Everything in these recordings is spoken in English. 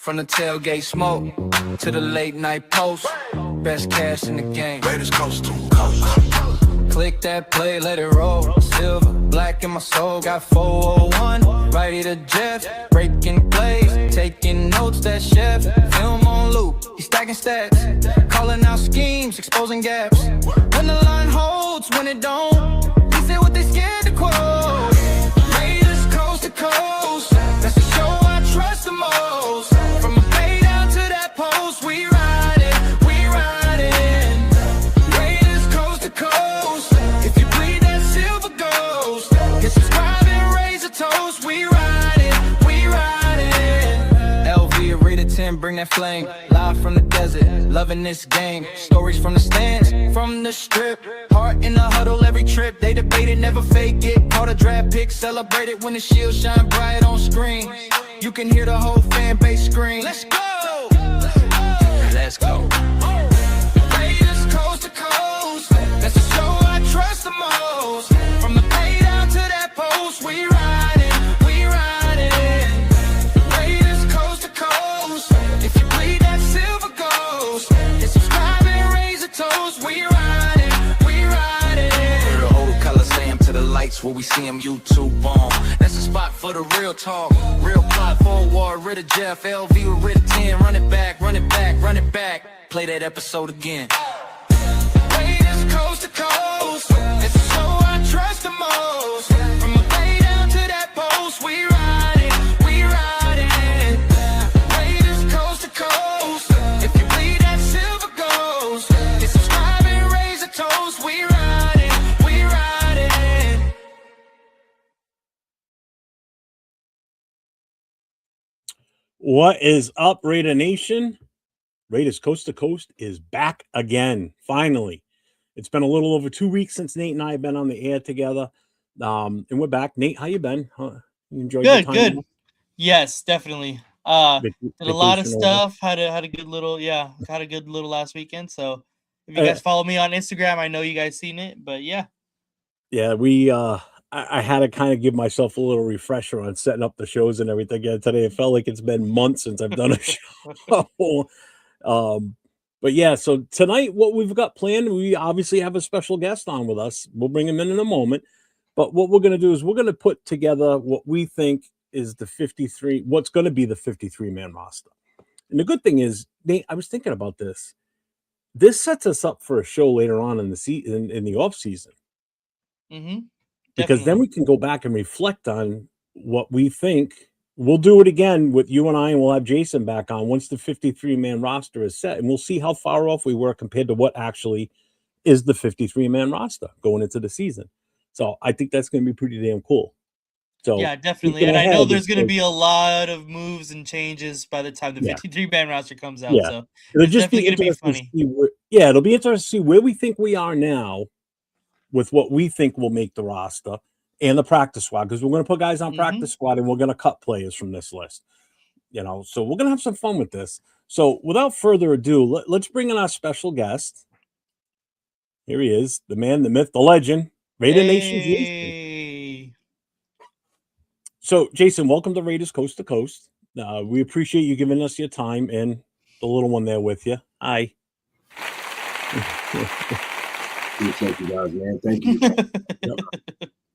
From the tailgate smoke to the late night post, best cash in the game. Raiders coast to coast. Click that play, let it roll. Silver, black in my soul. Got 401, righty to Jeff. Breaking plays, taking notes, that chef. Film on loop, he's stacking stats. Calling out schemes, exposing gaps. When the line holds, when it don't, he said what they scared to quote. Raiders coast to coast, that's the show I trust the most. From a bay down to that post, we ride it, we ride it. Raiders coast to coast, if you bleed that silver ghost, get subscribe and raise a toast. We ride it, we ride it. LV, Raider 10, bring that flame. Live from the desert, loving this game. Stories from the stands, from the strip. Heart in the huddle every trip. They debate it, never fake it. Caught a draft pick, celebrate it when the shield shine bright on screen. You can hear the whole fan base scream. Let's go! Let's go. Raiders coast to coast, that's the show I trust the most. From the bay down to that post, we ride it, we ride it. Raiders coast to coast, if you bleed that silver ghost, hit subscribe and raise a toast. We ride it, we ride it. Hear the whole Coliseum to the lights where we see him YouTube on. That's the spot for the real talk, real plot forward. Raider Jeff, LV with Raider 10. Run it back, run it back, run it back. Play that episode again. Raiders coast to coast, it's the show I trust the most. From the bay down to that post, we ride it, we ride it. Raiders coast to coast, if you bleed that silver ghost, get subscribe and raise a toast. We ride it, we ride it. What is up, Raider Nation? Raiders Coast to Coast is back again, finally. It's been a little over 2 weeks since Nate and I have been on the air together, and we're back. Nate, how you been? You enjoyed your time? Good. Yes, definitely. Did a lot of stuff. Had a good little last weekend. So if you guys follow me on Instagram, I know you guys seen it. But yeah, we I had to kind of give myself a little refresher on setting up the shows and everything. Yeah, today it felt like it's been months since I've done a show. But yeah, so tonight what we've got planned, we obviously have a special guest on with us. We'll bring him in a moment. But what we're going to do is we're going to put together what we think is what's going to be the 53-man roster. And the good thing is, Nate, I was thinking about this. This sets us up for a show later on in the off season. Mm-hmm. Because then we can go back and reflect on what we think. We'll do it again with you and I, and we'll have Jason back on once the 53-man roster is set, and we'll see how far off we were compared to what actually is the 53-man roster going into the season. So I think that's going to be pretty damn cool. So yeah, definitely. And I know there's going to be a lot of moves and changes by the time the 53-man roster comes out. Yeah. So it'll it's just definitely be going to be funny. It'll be interesting to see where we think we are now with what we think will make the roster and the practice squad, because we're going to put guys on practice squad and we're going to cut players from this list. So we're going to have some fun with this. So without further ado, let's bring in our special guest. Here he is, the man, the myth, the legend, Raider Nation Jasin. So Jason, welcome to Raiders Coast to Coast. We appreciate you giving us your time and the little one there with you. Hi. Appreciate you guys, man. Thank you.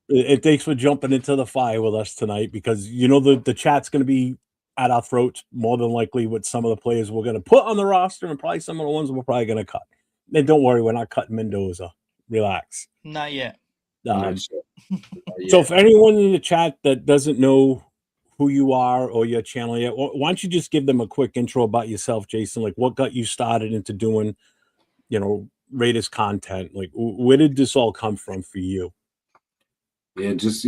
And thanks for jumping into the fire with us tonight, because the chat's going to be at our throats more than likely with some of the players we're going to put on the roster and probably some of the ones we're probably going to cut. And don't worry, we're not cutting Mendoza. Relax. Not yet. So for anyone in the chat that doesn't know who you are or your channel yet, why don't you just give them a quick intro about yourself, Jason? Like, what got you started into doing, Raiders content? Like, where did this all come from for you? Yeah, just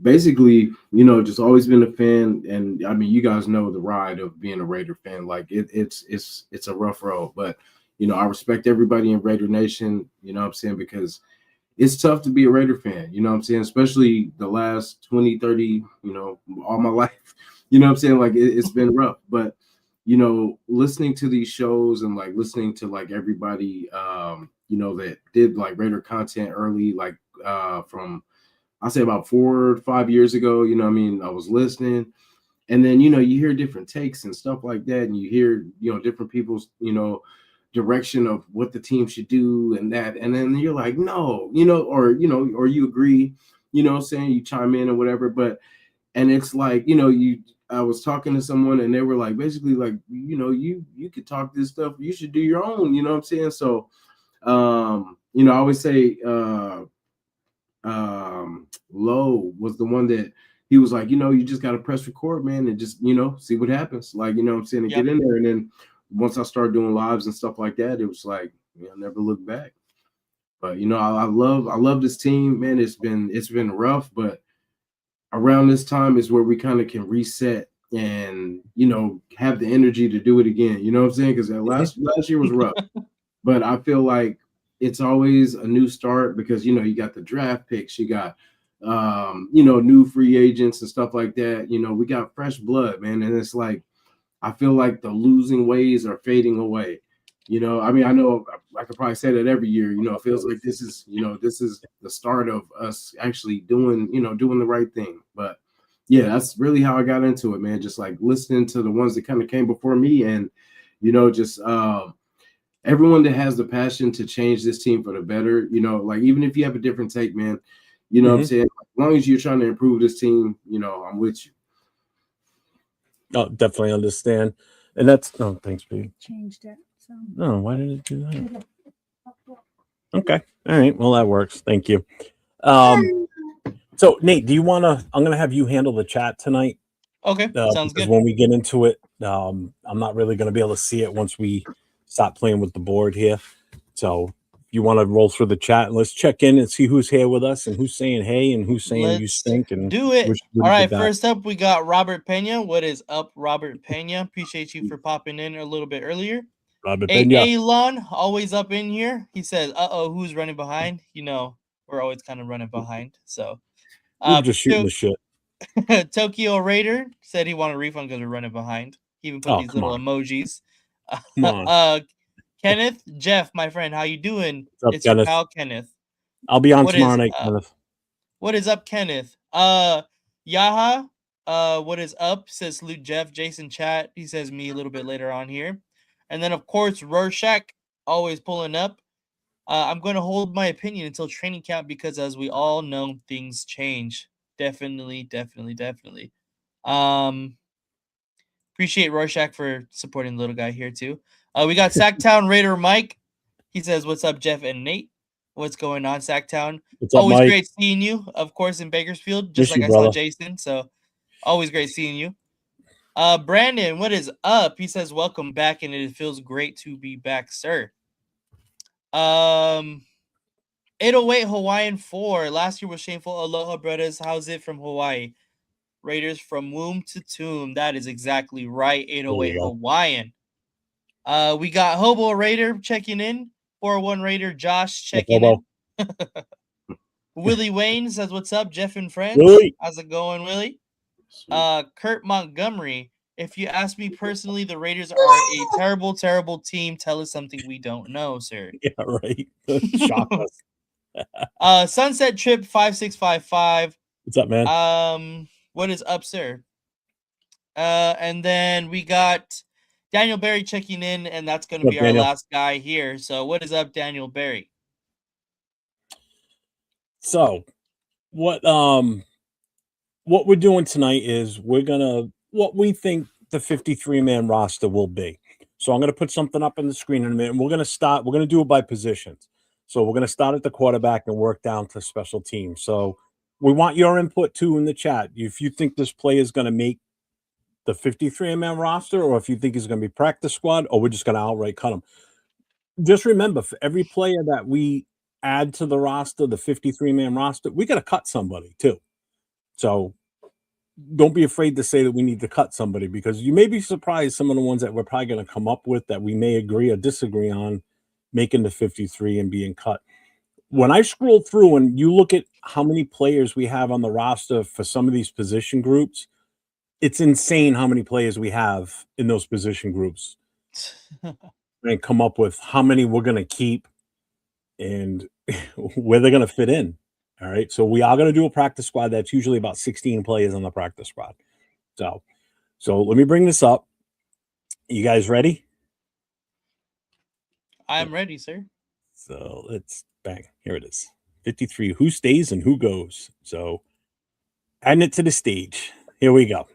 basically, just always been a fan, and I mean, you guys know the ride of being a Raider fan. Like it's a rough road, but I respect everybody in Raider Nation. You know what I'm saying? Because it's tough to be a Raider fan. You know what I'm saying? Especially the last 20, 30, all my life. You know what I'm saying? Like it's been rough, but listening to these shows and listening to everybody, that did Raider content early, from I say about 4 or 5 years ago, I was listening, And then, you hear different takes and stuff like that. And you hear, different people's, direction of what the team should do and that. And then you're like, no, or you agree, saying you chime in or whatever. And it's like, I was talking to someone and they were like, basically like, you could talk this stuff. You should do your own, you know what I'm saying? So, I always say, Lowe was the one that he was like, you just got to press record, man, and just, see what happens. Like, what I'm saying, and get in there. And then once I started doing lives and stuff like that, it was like, never look back. But, I love this team, man. It's been rough, but around this time is where we kind of can reset and, have the energy to do it again. You know what I'm saying? Because last year was rough, but I feel like it's always a new start because, you got the draft picks, you got, new free agents and stuff like that. We got fresh blood, man. And it's like, I feel like the losing ways are fading away. I mean, I know I could probably say that every year, it feels like this is the start of us actually doing the right thing. But yeah, that's really how I got into it, man. Just like listening to the ones that kind of came before me and, just, everyone that has the passion to change this team for the better, like even if you have a different take, man, what I'm saying? As long as you're trying to improve this team, I'm with you. Oh, definitely understand. And that's thanks, baby. Changed it. So No, why did it do that? Okay. All right. Well, that works. Thank you. So Nate, do you want to? I'm going to have you handle the chat tonight. Okay, sounds good. When we get into it, I'm not really going to be able to see it once we stop playing with the board here. So if you want to roll through the chat and let's check in and see who's here with us and who's saying hey and who's saying you stink and do it. All right, first up we got Robert Pena. What is up, Robert Pena? Appreciate you for popping in a little bit earlier. Robert Pena. Alon, always up in here. He says, who's running behind? We're always kind of running behind. So we're just shooting the shit. Tokyo Raider said he wanted a refund because we're running behind. He even put these little emojis. Come on. Kenneth, Jeff, my friend, how you doing? What's up, it's Kenneth? Your pal Kenneth. I'll be on tomorrow night, Kenneth. What is up, Kenneth? Yaha, what is up? Says salute Jeff. Jason chat. He says me a little bit later on here. And then of course Rorschach always pulling up. I'm going to hold my opinion until training camp because as we all know, things change. Definitely. Appreciate Rorschach for supporting the little guy here too. We got Sacktown Raider Mike. He says, "What's up, Jeff and Nate? What's going on, Sacktown? What's up, always Mike? Great seeing you, of course, in Bakersfield. Just like I brother. saw Jason. So always great seeing you. Brandon, what is up? He says, "Welcome back, and it feels great to be back, sir." 808 Hawaiian 4. Last year was shameful. Aloha, brothers. How's it from Hawaii? Raiders from womb to tomb. That is exactly right. 808 Hawaiian. We got Hobo Raider checking in. 401 Raider Josh checking in. Willie Wayne says, "What's up, Jeff and friends? Willie. How's it going, Willie?" Kurt Montgomery. "If you ask me personally, the Raiders are a terrible, terrible team. Tell us something we don't know, sir." Yeah, right. Shock us. Sunset Trip 5655. What's up, man? What is up, sir? And then we got Daniel Berry checking in, and that's going to be our last guy here. So what is up, Daniel Berry? So what we're doing tonight is we're gonna what we think the 53-man roster will be. So I'm gonna put something up on the screen in a minute, and we're gonna do it by positions. So we're gonna start at the quarterback and work down to special teams. So we want your input too in the chat. If you think this play is gonna make the 53-man roster, or if you think he's gonna be practice squad, or we're just gonna outright cut him. Just remember, for every player that we add to the roster, the 53-man roster, we got to cut somebody too. So don't be afraid to say that we need to cut somebody because you may be surprised some of the ones that we're probably going to come up with that we may agree or disagree on making the 53 and being cut. When I scroll through and you look at how many players we have on the roster for some of these position groups, it's insane how many players we have in those position groups and come up with how many we're going to keep and where they're going to fit in. All right. So we are going to do a practice squad. That's usually about 16 players on the practice squad. So So let me bring this up. You guys ready? I'm ready, sir. So let's bang. Here it is. 53. Who stays and who goes? So adding it to the stage. Here we go.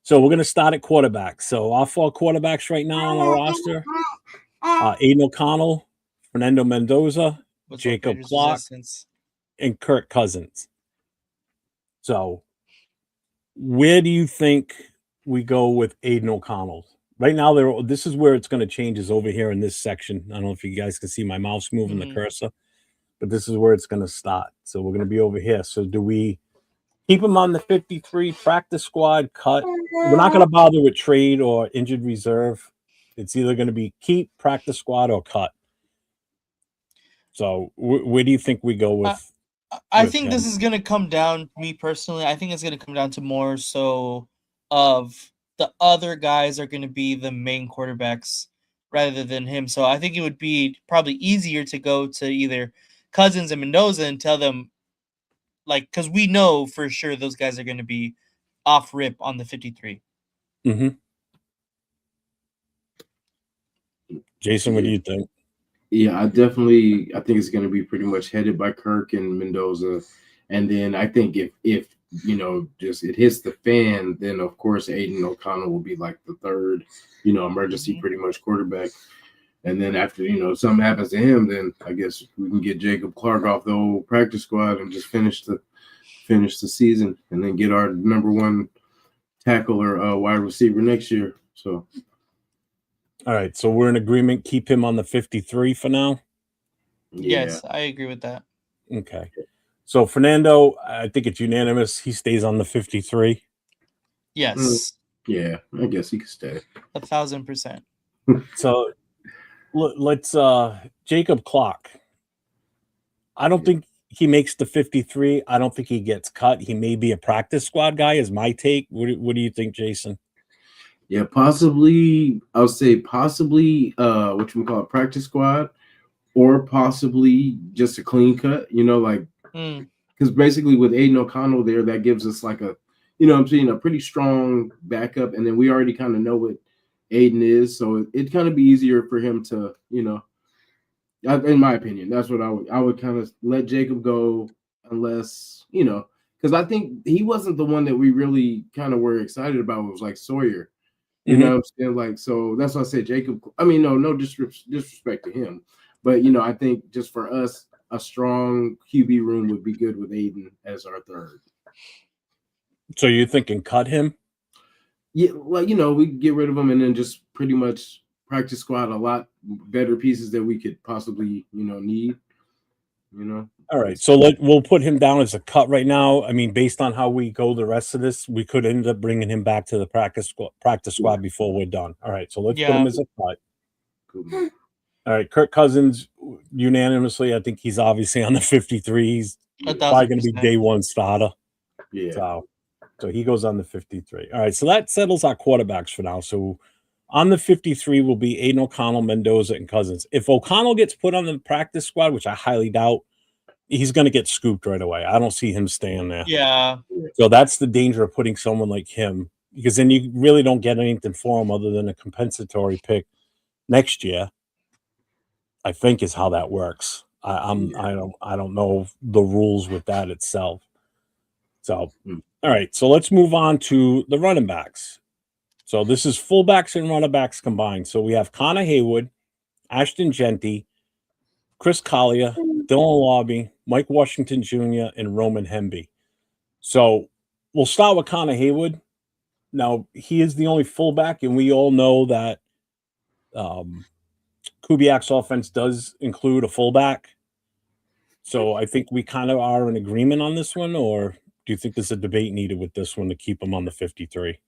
So we're going to start at quarterback. So our 4 quarterbacks right now on our roster, Aiden O'Connell, Fernando Mendoza, What's up, Jacob Raiders Clark, Resistance? and Kirk Cousins. So where do you think we go with Aiden O'Connell? Right now, this is where it's going to change, is over here in this section. I don't know if you guys can see my mouse moving, the cursor, but this is where it's going to start. So we're going to be over here. So do we keep him on the 53 practice squad, cut? We're not going to bother with trade or injured reserve. It's either going to be keep, practice squad, or cut. So where do you think we go with? I think this is going to come down, me personally, I think it's going to come down to more so of the other guys are going to be the main quarterbacks rather than him. So I think it would be probably easier to go to either Cousins and Mendoza and tell them, like, because we know for sure those guys are going to be off rip on the 53. Mm-hmm. Jason, what do you think? Yeah, I think it's going to be pretty much headed by Kirk and Mendoza, and then I think if just it hits the fan, then of course Aiden O'Connell will be like the third, emergency pretty much quarterback, and then after something happens to him, then I guess we can get Jacob Clark off the old practice squad and just finish the season, and then get our number 1 tackle or wide receiver next year. So. All right, so we're in agreement. Keep him on the 53 for now. Yeah. Yes, I agree with that. Okay. So Fernando, I think it's unanimous. He stays on the 53. Yes. Yeah, I guess he could stay. 1,000%. So let's Jacob Clark. I don't think he makes the 53. I don't think he gets cut. He may be a practice squad guy, is my take. What do you think, Jason? Yeah, possibly. I would say possibly what you call a practice squad, or possibly just a clean cut. Because basically with Aiden O'Connell there, that gives us like a, I'm saying, a pretty strong backup, and then we already kind of know what Aiden is, so it'd kind of be easier for him to, in my opinion, that's what I would kind of let Jacob go, unless because I think he wasn't the one that we really kind of were excited about. It was like Sawyer. You know what I'm saying? Like, so that's why I said Jacob. I mean, no disrespect to him, but I think just for us, a strong QB room would be good with Aiden as our third. So you're thinking cut him? Yeah, well, we get rid of him and then just pretty much practice squad a lot better pieces that we could possibly, need. All right, so we'll put him down as a cut right now. I mean, based on how we go the rest of this, we could end up bringing him back to the practice squad before we're done. All right, so let's put him as a cut. Cool. All right, Kirk Cousins, unanimously, I think he's obviously on the 53. He's probably going to be day 1 starter. Yeah. So he goes on the 53. All right, so that settles our quarterbacks for now. So on the 53 will be Aiden O'Connell, Mendoza, and Cousins. If O'Connell gets put on the practice squad, which I highly doubt, he's going to get scooped right away. I don't see him staying there. Yeah. So that's the danger of putting someone like him, because then you really don't get anything for him other than a compensatory pick next year, I think, is how that works. I don't know the rules with that itself. So, all right. So let's move on to the running backs. So this is fullbacks and running backs combined. So we have Connor Haywood, Ashton Genty, Chris Collier, Dylan Lobby, Mike Washington Jr., and Roman Hemby. So we'll start with Connor Haywood. Now, he is the only fullback, and we all know that Kubiak's offense does include a fullback. So I think we kind of are in agreement on this one, or do you think there's a debate needed with this one to keep him on the 53?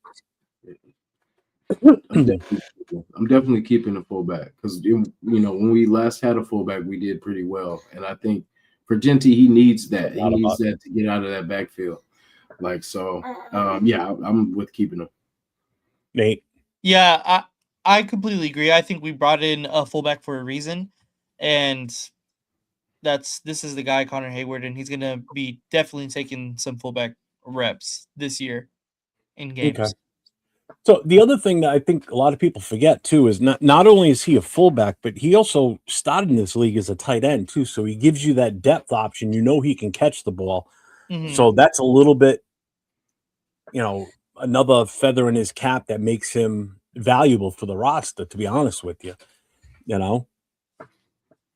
I'm definitely keeping a fullback because when we last had a fullback, we did pretty well, and I think for Genty, he needs that. He needs that to get out of that backfield. Like so, yeah, I'm with keeping him. Nate? Yeah, I completely agree. I think we brought in a fullback for a reason, and this is the guy, Connor Hayward, and he's gonna be definitely taking some fullback reps this year in games. Okay. So the other thing that I think a lot of people forget too is not only is he a fullback, but he also started in this league as a tight end too. So he gives you that depth option. You know he can catch the ball. Mhm. So that's a little bit, another feather in his cap that makes him valuable for the roster, to be honest with you.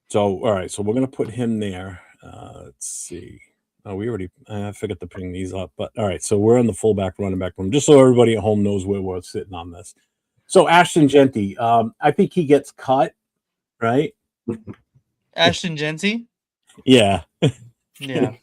So all right, so we're gonna put him there. Let's see. Oh, I forgot to bring these up, but all right, so we're in the fullback running back room, just so everybody at home knows where we're sitting on this. So Ashton Genty, I think he gets cut, right? Ashton Genty? Yeah. Yeah.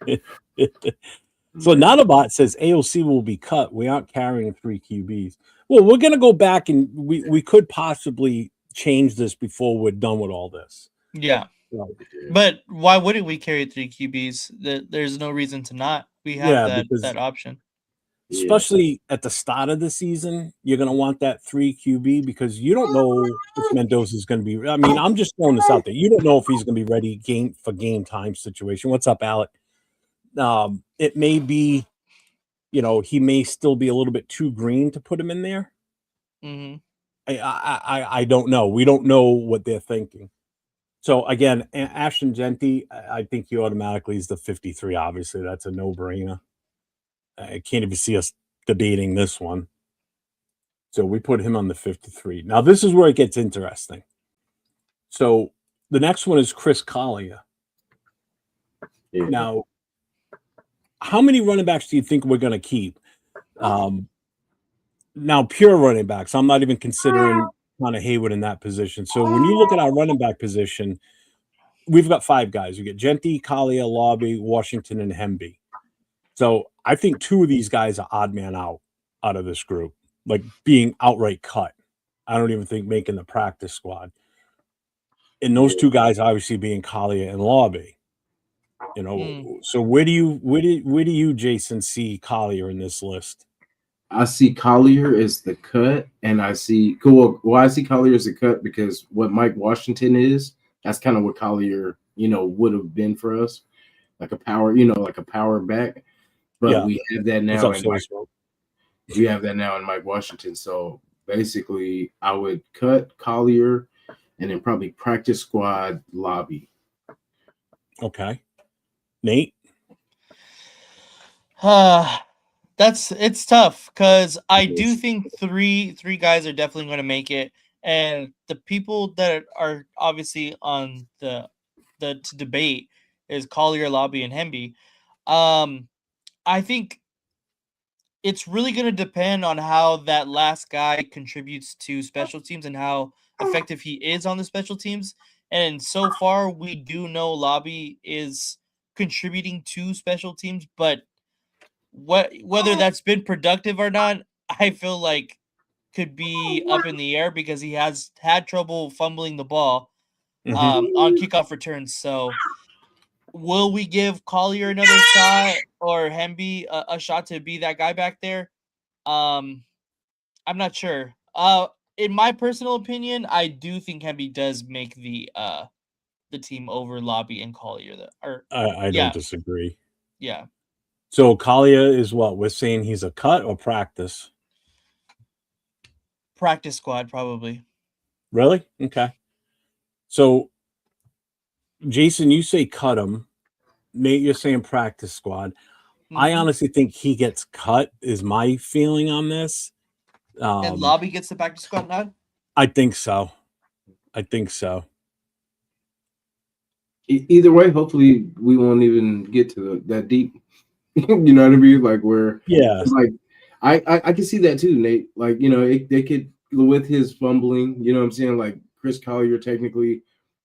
So Nanobot says AOC will be cut. We aren't carrying 3 QBs. Well, we're gonna go back and we could possibly change this before we're done with all this. Yeah. So, But why wouldn't we carry 3 QBs? There's no reason to not. We have because that option. especially at the start of the season, you're going to want that 3 QB because you don't know if Mendoza is going to be. I mean, I'm just throwing this out there. You don't know if he's going to be ready game time situation. What's up, Alec? It may be, he may still be a little bit too green to put him in there. Mm-hmm. I don't know. We don't know what they're thinking. So again, Ashton Genty, I think he automatically is the 53. Obviously, that's a no-brainer. I can't even see us debating this one. So we put him on the 53. Now, this is where it gets interesting. So the next one is Chris Collier. Yeah. Now, how many running backs do you think we're going to keep? Now, pure running backs. I'm not even considering Connor Haywood in that position. So when you look at our running back position, we've got 5 guys. We get Genty, Collier, Lobby, Washington, and Hemby. So I think 2 of these guys are odd man out of this group, like being outright cut. I don't even think making the practice squad. And those 2 guys obviously being Collier and Lobby. So where do you, Jason, see Collier in this list? I see Collier as the cut, and I see I see Collier as the cut because what Mike Washington is, that's kind of what Collier, would have been for us, like a power back. But we have that now in Mike Washington. So basically, I would cut Collier and then probably practice squad Lobby. Okay. Nate? It's tough because I do think three guys are definitely going to make it, and the people that are obviously on the to debate is Collier, Lobby, and Hemby. I think it's really going to depend on how that last guy contributes to special teams and how effective he is on the special teams. And so far, we do know Lobby is contributing to special teams, but whether that's been productive or not, I feel like could be up in the air because he has had trouble fumbling the ball on kickoff returns. So will we give Collier another shot or Hemby a shot to be that guy back there? I'm not sure. In my personal opinion, I do think Hemby does make the team over Lobby and Collier. I don't disagree. Yeah. So Collier is what? We're saying he's a cut or practice? Practice squad, probably. Really? Okay. So, Jason, you say cut him. Nate, you're saying practice squad. Mm-hmm. I honestly think he gets cut, is my feeling on this. And Lobby gets the practice squad nod? I think so. Either way, hopefully we won't even get to that deep. You know what I mean? Like like I can see that too, Nate. Like, they could, with his fumbling, you know what I'm saying? Like Chris Collier technically,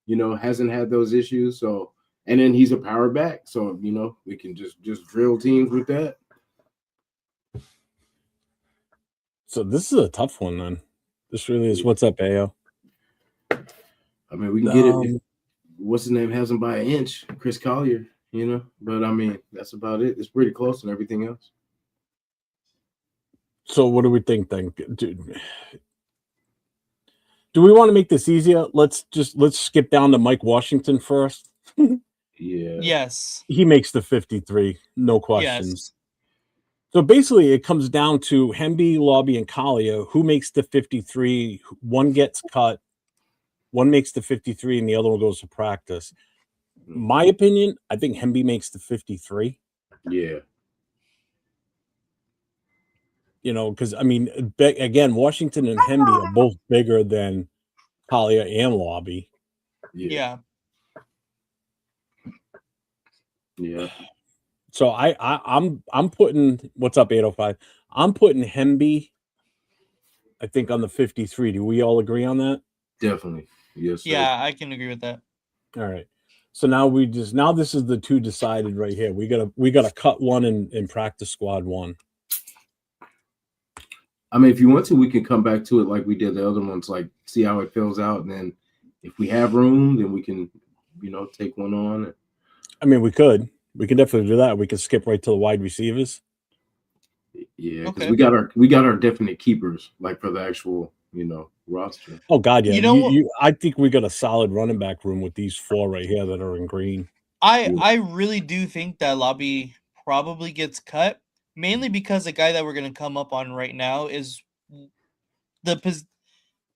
hasn't had those issues. So, and then he's a power back. So, we can just drill teams with that. So this is a tough one then. This really is. What's up, Ayo? I mean, we can get it. What's his name has him by an inch, Chris Collier, but I mean, that's about it. It's pretty close and everything else. So what do we think then? Do we want to make this easier? Let's skip down to Mike Washington first. Yeah. Yes. He makes the 53, no questions. So basically, it comes down to Hemby, Lobby, and Collier. Who makes the 53? One gets cut. One makes the 53, and the other one goes to practice. My opinion, I think Hemby makes the 53. Yeah. You know, because I mean, again, Washington and Hemby are both bigger than Collier and Lobby. Yeah. Yeah. So I'm putting what's up 805. I'm putting Hemby, I think, on the 53. Do we all agree on that? Definitely. Yes, sir. Yeah, I can agree with that. All right. So now this is the two decided right here. We gotta cut one in practice squad one. I mean, if you want to, we can come back to it like we did the other ones, like see how it fills out, and then if we have room, then we can, take one on. I mean, we can definitely do that. We can skip right to the wide receivers. Yeah, because Okay. we got our definite keepers, like for the actual, roster. Oh God, yeah. You know I think we got a solid running back room with these four right here that are in green. I really do think that Lobby probably gets cut, mainly because the guy that we're gonna come up on right now is the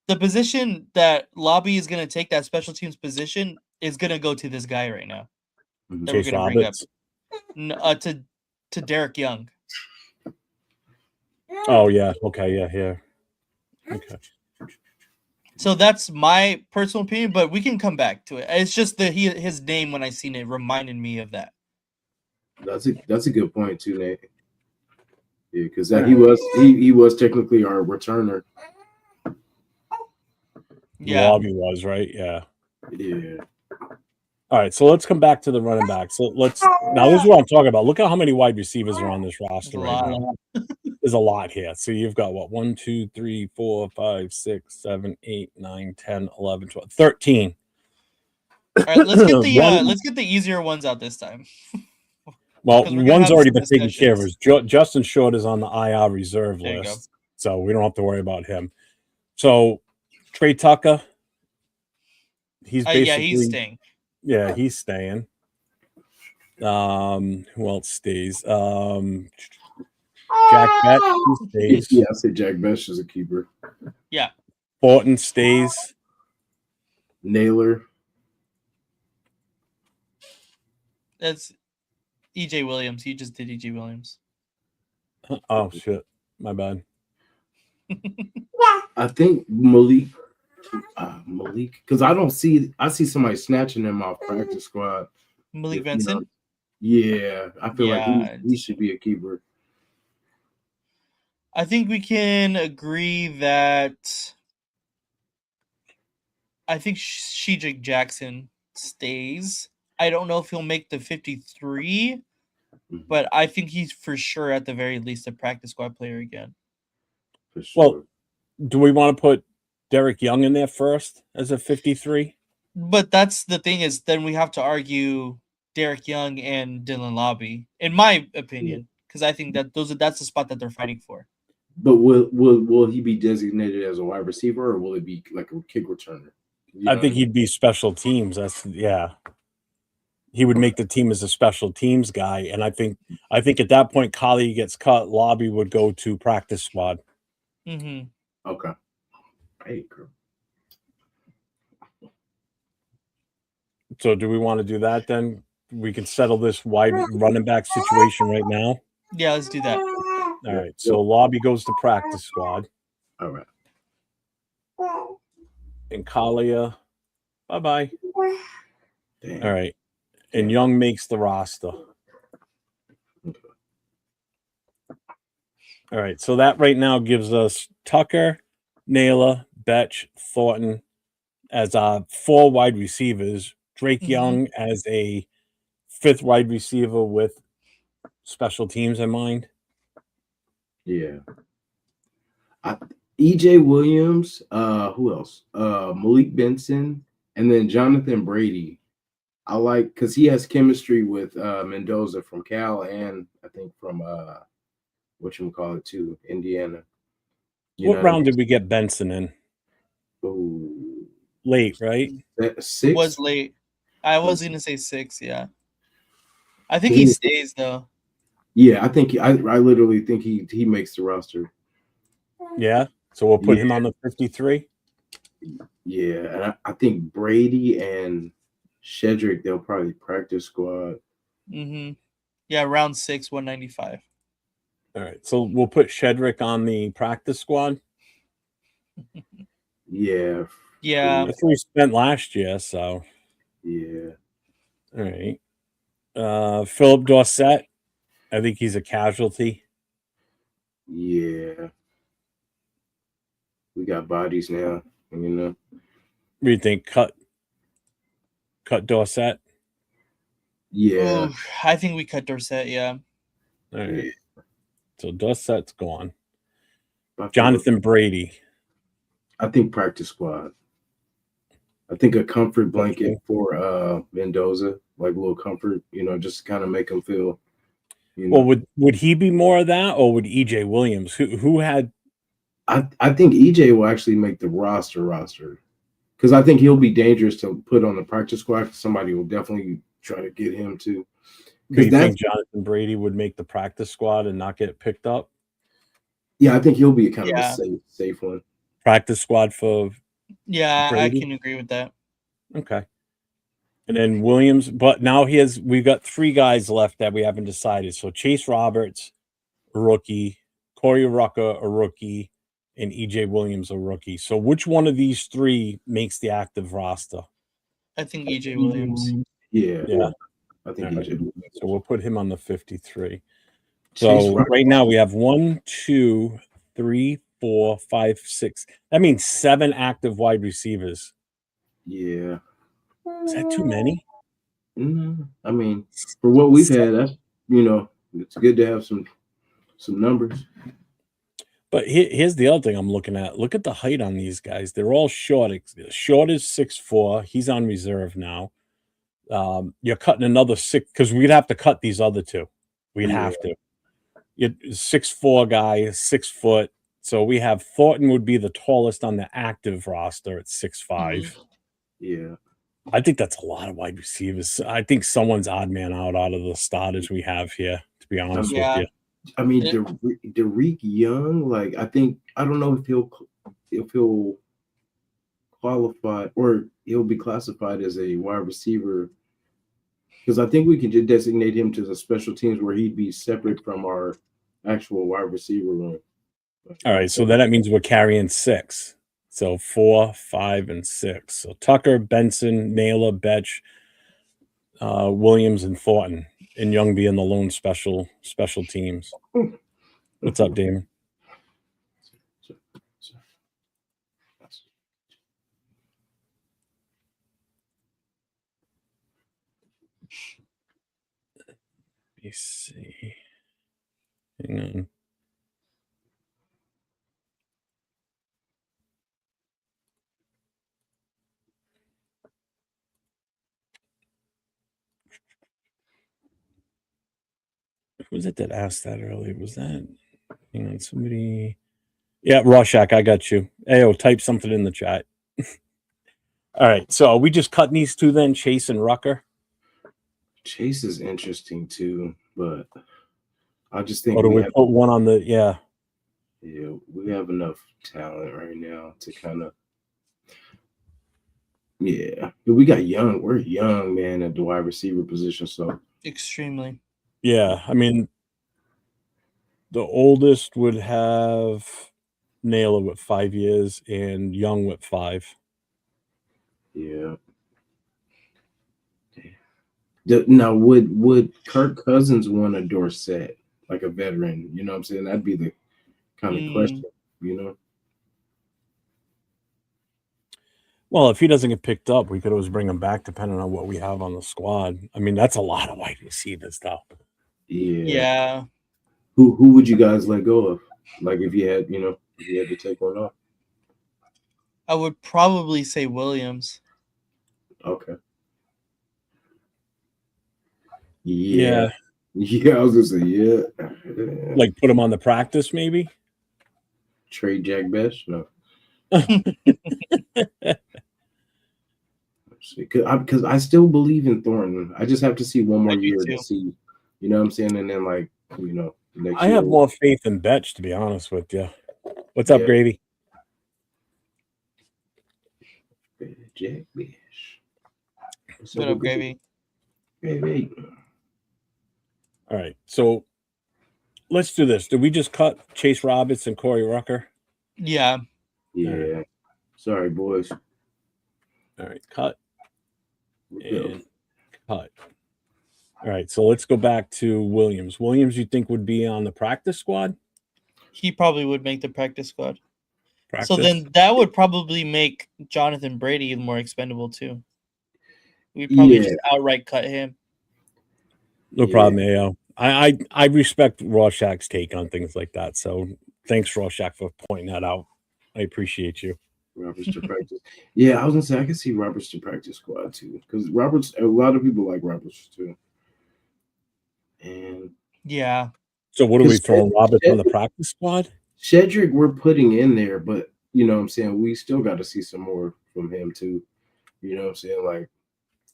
position that Lobby is gonna take, that special teams position, is gonna go to this guy right now that Chase we're gonna bring up. Roberts. To Derek Young. Oh yeah. Okay. Yeah. Okay. So that's my personal opinion, but we can come back to it. It's just that his name, when I seen it, reminded me of that. That's a good point too, Nate. Yeah, because he was technically our returner. Yeah. Lobby was, right? Yeah. Yeah. All right, so let's come back to the running back. So now this is what I'm talking about. Look at how many wide receivers are on this roster right now. There's a lot here. So you've got what? 1, 2, 3, 4, 5, 6, 7, 8, 9, 10, 11, 12, 13. All right, let's get the easier ones out this time. Well, one's already been taken care of. discussions. Justin Short is on the IR reserve There you go. list, so we don't have to worry about him. So Trey Tucker, he's basically he's staying. Yeah, he's staying. Who else stays? Jack Beck, he stays. Yeah, I say Jack Besh is a keeper. Yeah. Thornton stays. Naylor. That's EJ Williams. He just did EJ Williams. Oh shit, my bad. I think Malik, because I see somebody snatching him off practice squad. Malik Benson. Yeah, I feel like he should be a keeper. I think we can agree that I think Shedrick Jackson stays. I don't know if he'll make the 53, but I think he's for sure at the very least a practice squad player again. For sure. Well, do we want to put Derek Young in there first as a 53? But that's the thing, is then we have to argue Derek Young and Dylan Lobby, in my opinion, because I think that that's the spot that they're fighting for. But will he be designated as a wide receiver, or will it be like a kick returner? I think he'd be special teams. He would make the team as a special teams guy, and I think at that point, Collie gets cut. Lobby would go to practice squad. Mm-hmm. Okay. Hey, girl. So, do we want to do that then? We can settle this wide running back situation right now. Yeah, let's do that. All right. So, Lobby goes to practice squad. All right. And Collier, bye-bye. Damn. All right. And Young makes the roster. All right. So that right now gives us Tucker, Naylor, Betch, Thornton as our 4 wide receivers. Drake Young as a 5th wide receiver with special teams in mind. Yeah. EJ Williams, who else? Malik Benson, and then Jonathan Brady. I like, because he has chemistry with Mendoza from Cal, and I think from whatchamacallit too, Indiana. What round did we get Benson in? Ooh. Late, right? 6? It was late. I was gonna say 6, yeah. I think he stays though. Yeah, I think I literally think he makes the roster. Yeah. So we'll put Yeah. him on the 53. Yeah, and I think Brady and Shedrick, they'll probably practice squad. Yeah, round 6, 195. All right. So we'll put Shedrick on the practice squad. Yeah. Yeah. That's what we spent last year. So, Yeah. all right. Philip Dorsett. I think he's a casualty. Yeah. We got bodies now, you know. What do you think? Cut Dorsett. Yeah. Ooh, I think we cut Dorsett, yeah. All right. Yeah. So Dorsett's gone. About to Jonathan Brady. I think practice squad. I think a comfort blanket for Mendoza, like a little comfort, just to kind of make him feel, Well, would he be more of that, or would EJ Williams, who had? I think EJ will actually make the roster because I think he'll be dangerous to put on the practice squad. Somebody will definitely try to get him too. Do you think Jonathan Brady would make the practice squad and not get picked up? Yeah, I think he'll be kind of Yeah. a safe one. Practice squad for Yeah, Brady? I can agree with that. Okay. And then Williams, but now we've got 3 guys left that we haven't decided. So Chase Roberts, a rookie, Corey Rucker, a rookie, and EJ Williams, a rookie. So which one of these 3 makes the active roster? I think EJ Williams. Yeah. I think All right. EJ. So we'll put him on the 53. Chase So Roberts. right now we have 1, 2, 3, 4, 5, 6. That means 7 active wide receivers. Yeah. Is that too many? I mean, for what we've had, that's it's good to have some numbers. But here's the other thing I'm looking at. Look at the height on these guys. They're all short. Short is 6'4". He's on reserve now. You're cutting another 6 because we'd have to cut these other 2. We'd have to. 6'4" guy, 6 foot. So we have Thornton would be the tallest on the active roster at 6'5". Yeah. I think that's a lot of wide receivers. I think someone's odd man out of the starters we have here, to be honest with you. I mean, Derek Young, like I don't know if he'll qualify or he'll be classified as a wide receiver because I think we can just designate him to the special teams where he'd be separate from our actual wide receiver room. All right, so that means we're carrying 6. So 4, 5, and 6. So Tucker, Benson, Naylor, Betch, Williams, and Thornton, and Young being the lone special teams. What's up, Damon? Let me see. Hang on. Who was it that asked that earlier? Was that somebody? Yeah, Rorschach, I got you. Ayo, type something in the chat. All right, so are we just cutting these 2 then, Chase and Rucker? Chase is interesting too, but I just think Or do we put one on the Yeah, we have enough talent right now to kind of we got young. We're young, man, at the wide receiver position. So extremely. Yeah, I mean, the oldest would have Naylor with 5 years and Young with 5. Yeah. Now, would Kirk Cousins want a Dorsett, like a veteran? You know what I'm saying? That'd be the kind of question, Well, if he doesn't get picked up, we could always bring him back depending on what we have on the squad. I mean, that's a lot of wide receivers, though. Yeah. Who would you guys let go of? Like if you had to take one off? I would probably say Williams. Okay. Yeah. Yeah, I was gonna say yeah. Like put him on the practice, maybe. Trade Jack Best? No. Because I still believe in Thornton. I just have to see one more year to see, you know what I'm saying? And then like next I year. have more faith in Betch, to be honest with you. What's up, Yeah. Gravy? Jack Bish. What's What up, Gravy? Gravy. All right, so let's do this. Did we just cut Chase Roberts and Corey Rucker? Yeah. Yeah. Sorry, boys. All right, cut and cut. All right, so let's go back to Williams. Williams, you think would be on the practice squad? He probably would make the practice squad. Practice? So then that would probably make Jonathan Brady more expendable too. We'd probably just outright cut him. No problem, AO. I respect Rorschach's take on things like that. So thanks, Rorschach, for pointing that out. I appreciate you. Roberts to practice. Yeah, I was gonna say I can see Roberts to practice squad too, because Roberts. A lot of people like Roberts too. And yeah. So what are we throwing Roberts on the practice squad? Shedrick, we're putting in there, but you know what I'm saying, we still got to see some more from him too. You know what I'm saying? Like,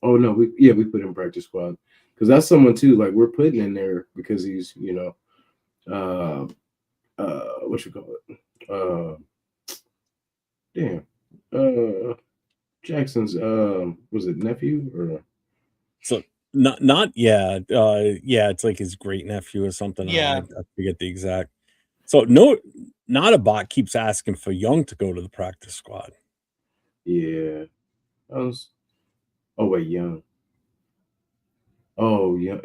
oh no, we put him in practice squad because that's someone too. Like we're putting in there because he's what you call it? Jackson's was it nephew or So not yeah it's like his great nephew or something. Yeah. I forget the exact. So no, not a bot keeps asking for Young to go to the practice squad. Yeah, oh wait, Young. Oh yeah,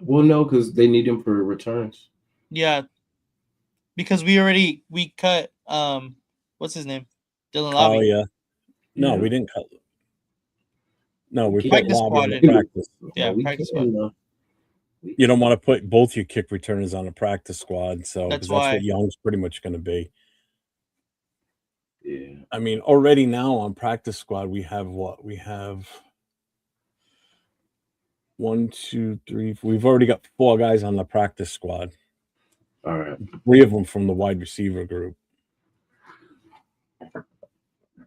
well no, because they need him for returns. Yeah, because we cut what's his name, Dylan Lobby. Oh yeah, no, we didn't cut. No, we put Practice Lobby squad in the practice. Yeah, practice squad. You don't want to put both your kick returners on a practice squad, so That's because that's why. what Young's pretty much going to be. Yeah, I mean, already now on practice squad we have what? We have 1, 2, 3. We've already got 4 guys on the practice squad. All right, 3 of them from the wide receiver group.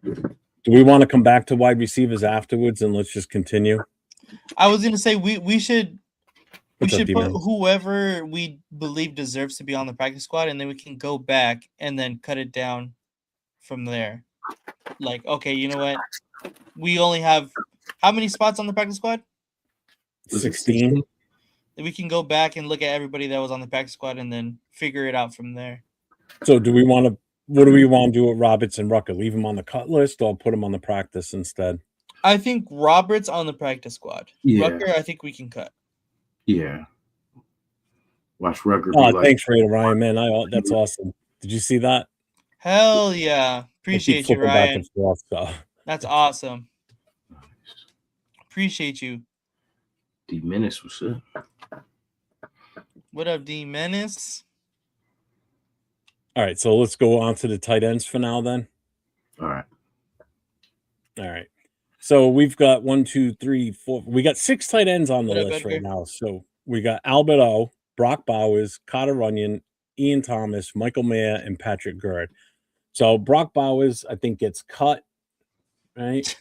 Do we want to come back to wide receivers afterwards and let's just continue? I was gonna say we should What's up, put D-Man? whoever we believe deserves to be on the practice squad, and then we can go back and then cut it down from there. Like, okay, you know what? We only have how many spots on the practice squad? 16. We can go back and look at everybody that was on the practice squad and then figure it out from there. So do we want to? What do we want to do with Roberts and Rucker? Leave them on the cut list or put them on the practice instead? I think Roberts on the practice squad. Yeah. Rucker, I think we can cut. Yeah. Watch Rucker. Oh, thanks, Raider Ryan, man. That's awesome. Did you see that? Hell yeah. Appreciate you, Ryan. Back and forth, so. That's awesome. Appreciate you. D Menace, what's up? What up, D Menace? All right, so let's go on to the tight ends for now then. All right. So we've got 1, 2, 3, 4. We got 6 tight ends on the list right now. So we got Albert O, Brock Bowers, Carter Runyon, Ian Thomas, Michael Mayer, and Patrick Gerd. So Brock Bowers, I think, gets cut, right?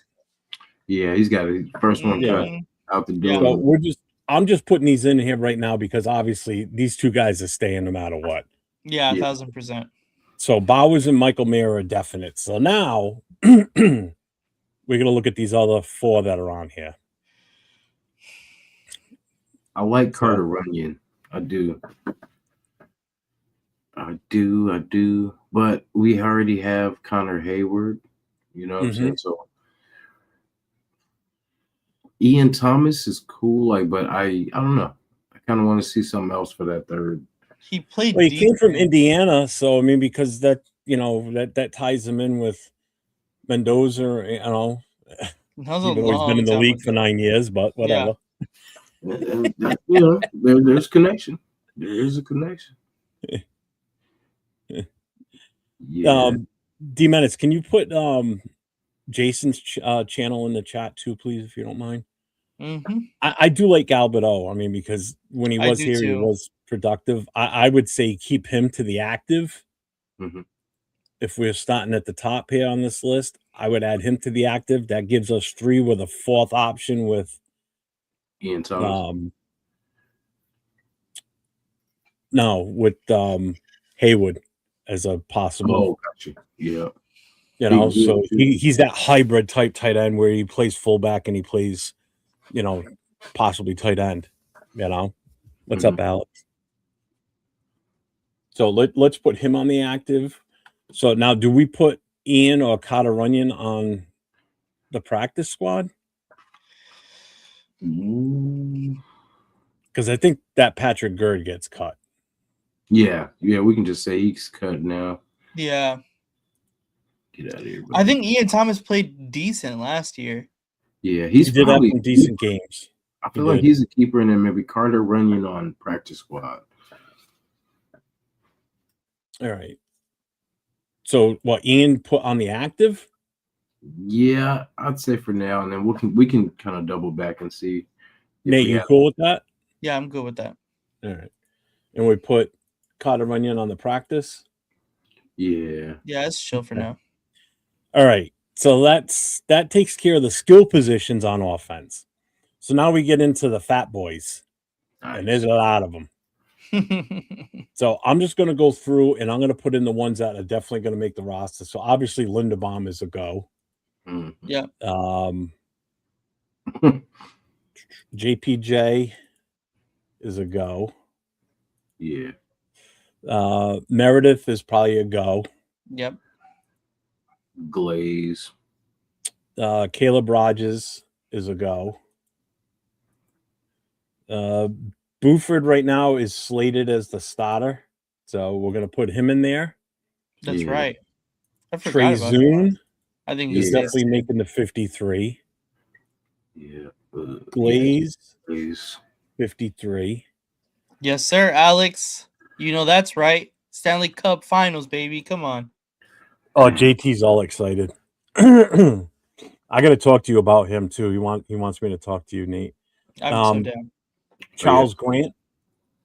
Yeah, he's got a first one cut out the door. So I'm just putting these in here right now because obviously these 2 guys are staying no matter what. Yeah, 1,000%. So Bowers and Michael Mayer are definite. So now we're going to look at these other 4 that are on here. I like Carter Runyon. I do. But we already have Connor Hayward. You know what I'm saying? So Ian Thomas is cool, but I don't know. I kind of want to see something else for that third. He played. Well, he came from Indiana, so I mean, because that that ties him in with Mendoza. He's been in the league for 9 years, but whatever. Yeah. There's connection. There is a connection. Yeah. D-Menace, can you put Jason's channel in the chat too, please, if you don't mind? Mm-hmm. I do like Albert O. I mean, because when he was here, he was productive. I would say keep him to the active. Mm-hmm. If we're starting at the top here on this list, I would add him to the active. That gives us 3 with a 4th option with Ian Thomas. No, with Haywood as a possible. Oh, gotcha. Yeah. You know, He- so he's that hybrid type tight end where he plays fullback and he plays, possibly tight end. You know, what's up, Alex? So let's put him on the active. So now, do we put Ian or Carter Runyon on the practice squad? Because I think that Patrick Gerd gets cut. Yeah, we can just say he's cut now. Yeah. Get out of here, I think Ian Thomas played decent last year. Yeah, He he's did have probably some decent games. I feel like he's a keeper, and then maybe Carter Runyon on practice squad. All right. So what Ian put on the active? Yeah, I'd say for now, and then we can kind of double back and see. Nate, you cool with that? Yeah, I'm good with that. All right. And we put Carter Runyon on the practice? Yeah. Yeah, it's chill for now. All right. So that takes care of the skill positions on offense. So now we get into the fat boys. Nice. And there's a lot of them. So I'm just going to go through and I'm going to put in the ones that are definitely going to make the roster. So obviously Linderbaum is a go. Yeah. JPJ is a go. Yeah. Meredith is probably a go. Yep. Glaze. Caleb Rogers is a go. Buford right now is slated as the starter. So we're going to put him in there. That's right. I forgot Trey about Zune. I think he's definitely making the 53. Yeah. Glaze. 53. Yes, sir, Alex. You know that's right. Stanley Cup Finals, baby. Come on. Oh, JT's all excited. I got to talk to you about him too. He wants me to talk to you, Nate. I'm so down. Charles Grant.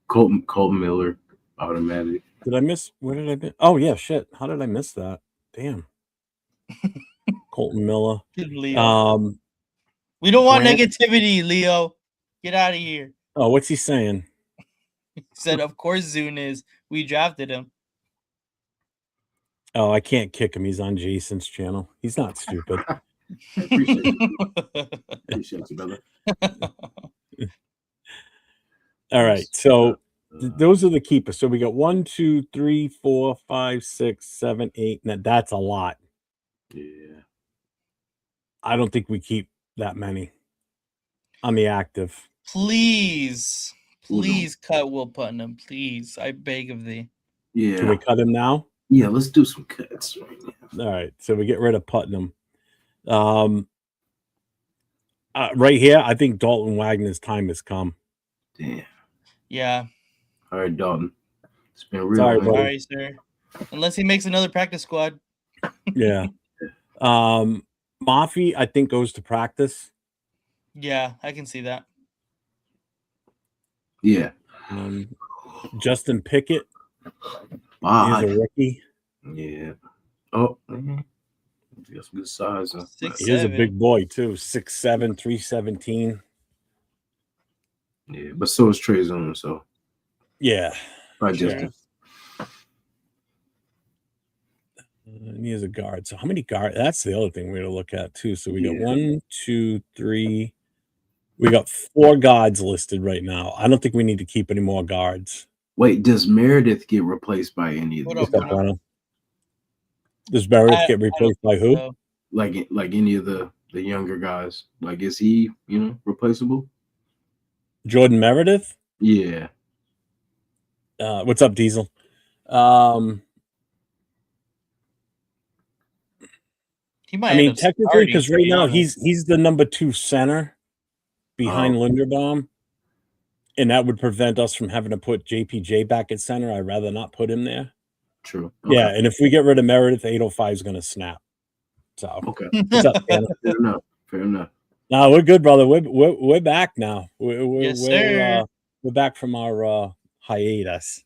Colton Miller, automatic. Did I miss? Where did I miss? Oh yeah, shit. How did I miss that? Damn. Colton Miller. Leo. We don't want negativity, Leo. Get out of here. Oh, what's he saying? He said, of course Zune is. We drafted him. Oh, I can't kick him. He's on Jason's channel. He's not stupid. I appreciate it. Appreciate you, brother. All right. So those are the keepers. So we got 1, 2, 3, 4, 5, 6, 7, 8. And that's a lot. Yeah. I don't think we keep that many on the active. Please cut Will Putnam. Please. I beg of thee. Yeah. Can we cut him now? Yeah, let's do some cuts right now. All right. So we get rid of Putnam. Right here, I think Dalton Wagner's time has come. Damn. Yeah. All right, Dalton. It's been real. Sorry, sir. Unless he makes another practice squad. Yeah. Mafi, I think, goes to practice. Yeah, I can see that. Yeah. Justin Pickett. Bye. He's a rookie. Yeah. Oh, he has some good size. Huh? He is a big boy, too. 6'7", 317. Yeah, but so is Trey Zone, so. Yeah. Right, Justin. And he is a guard. So how many guards? That's the other thing we're going to look at, too. So we got 1, 2, 3. We got 4 guards listed right now. I don't think we need to keep any more guards. Wait, does Meredith get replaced by any of these guys? Does Meredith get replaced by who? So. Like any of the younger guys. Like, is he, replaceable? Jordan Meredith? Yeah. What's up, Diesel? He might technically, because right now he's the number 2 center behind Linderbaum, and that would prevent us from having to put JPJ back at center. I'd rather not put him there. True. Okay. Yeah, and if we get rid of Meredith, 805 is going to snap. So okay. What's up, Tanner? Fair enough. No, we're good, brother. We're back now. Sir. We're back from our hiatus.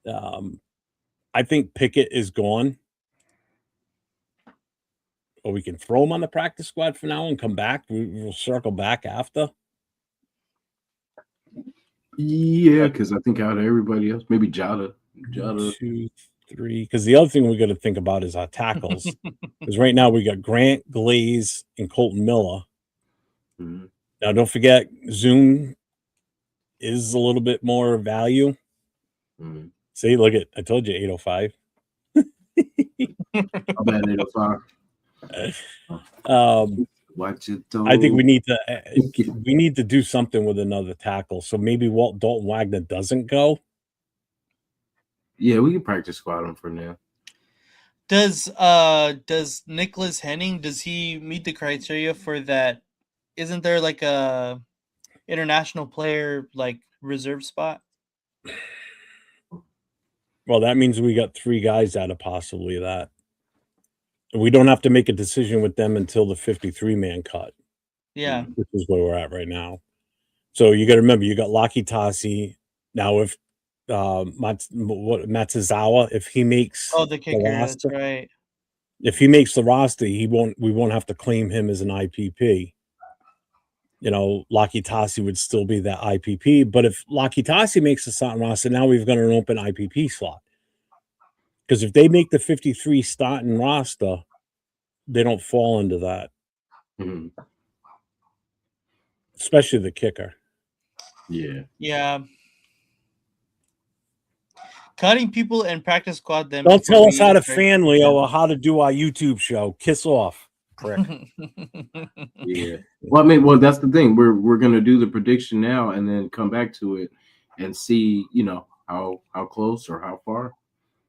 I think Pickett is gone. Or we can throw him on the practice squad for now and come back. We'll circle back after. Yeah, because I think out of everybody else, maybe Jada. 1, 2, 3. Because the other thing we got to think about is our tackles. Because right now we got Grant, Glaze, and Colton Miller. Mhm. Now, don't forget, Zoom is a little bit more value. Mhm. See, look at, I told you 805. How bad 805? Watch it. I think we need to do something with another tackle. So maybe Dalton Wagner doesn't go. Yeah, we can practice squad him for now. Does Nicholas Henning, does he meet the criteria for that? Isn't there like a international player like reserve spot? Well, that means we got 3 guys out of possibly that. We don't have to make a decision with them until the 53-man cut, Yeah. which is where we're at right now. So you got to remember, you got Laki Tasi. Now, if Matsuzawa, if he makes Oh, the kicker. That's roster, right. if he makes the roster, we won't have to claim him as an IPP. You know, Laki Tasi would still be that IPP. But if Laki Tasi makes the starting roster, now we've got an open IPP slot. Because if they make the 53 starting roster, they don't fall into that, Mhm. especially the kicker. Yeah. Yeah. Cutting people in practice squad then. Don't before tell us we how to start- fan, Leo, or how to do our YouTube show. Kiss off, prick. Yeah. Well, I mean, that's the thing. We're gonna do the prediction now and then come back to it and see, how close or how far.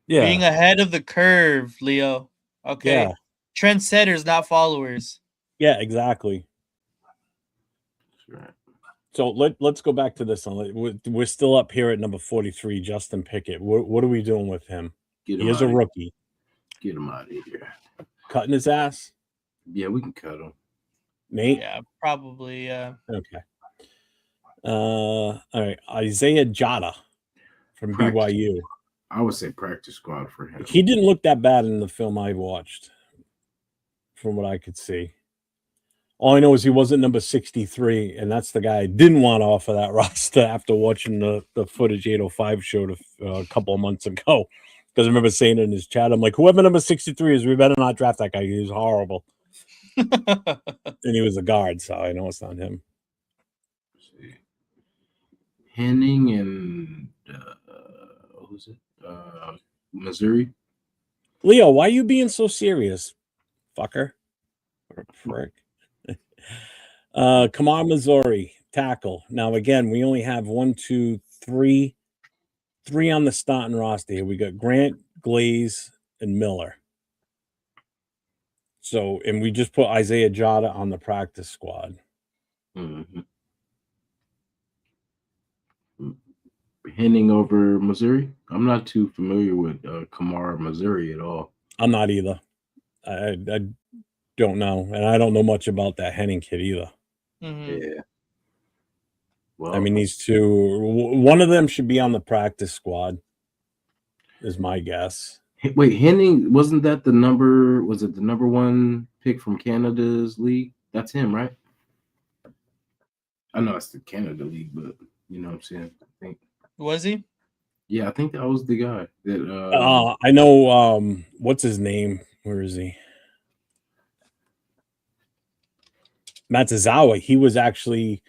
Yeah. Being ahead of the curve, Leo. Okay. Yeah. Trendsetters, not followers. Yeah, exactly. Right. So let's go back to this one. We're still up here at number 43, Justin Pickett. What are we doing with him? Get him He is out a of rookie. Get him out of here. Cutting his ass? Yeah, we can cut him. Nate? Yeah, probably. Okay. All right. Isaiah Jada from Practice. BYU. I would say practice squad for him. He didn't look that bad in the film I watched, from what I could see. All I know is he wasn't number 63, and that's the guy I didn't want off of that roster after watching the footage 805 showed a couple of months ago. Because I remember saying in his chat, I'm like, whoever number 63 is, we better not draft that guy. He was horrible. And he was a guard, so I know it's not him. Let's see. Henning and who's it? Missouri. Leo, why are you being so serious, fucker? What a prick. Kamar Missouri, tackle. Now, again, we only have 1, 2, 3 on the starting roster here. We got Grant, Glaze, and Miller. So, and we just put Isaiah Jada on the practice squad. Mm-hmm. Henning over Missouri. I'm not too familiar with Kamar, Missouri at all. I'm not either. I don't know, and I don't know much about that Henning kid either. Mhm. Yeah. Well, I mean, these two, one of them should be on the practice squad, is my guess. wait, Henning, wasn't that the number? Was it the number 1 pick from Canada's league? That's him, right? I know it's the Canada league, but you know what I'm saying. I think. Was he? Yeah, I think that was the guy that. I know. What's his name? Where is he? Matsuzawa. He was actually,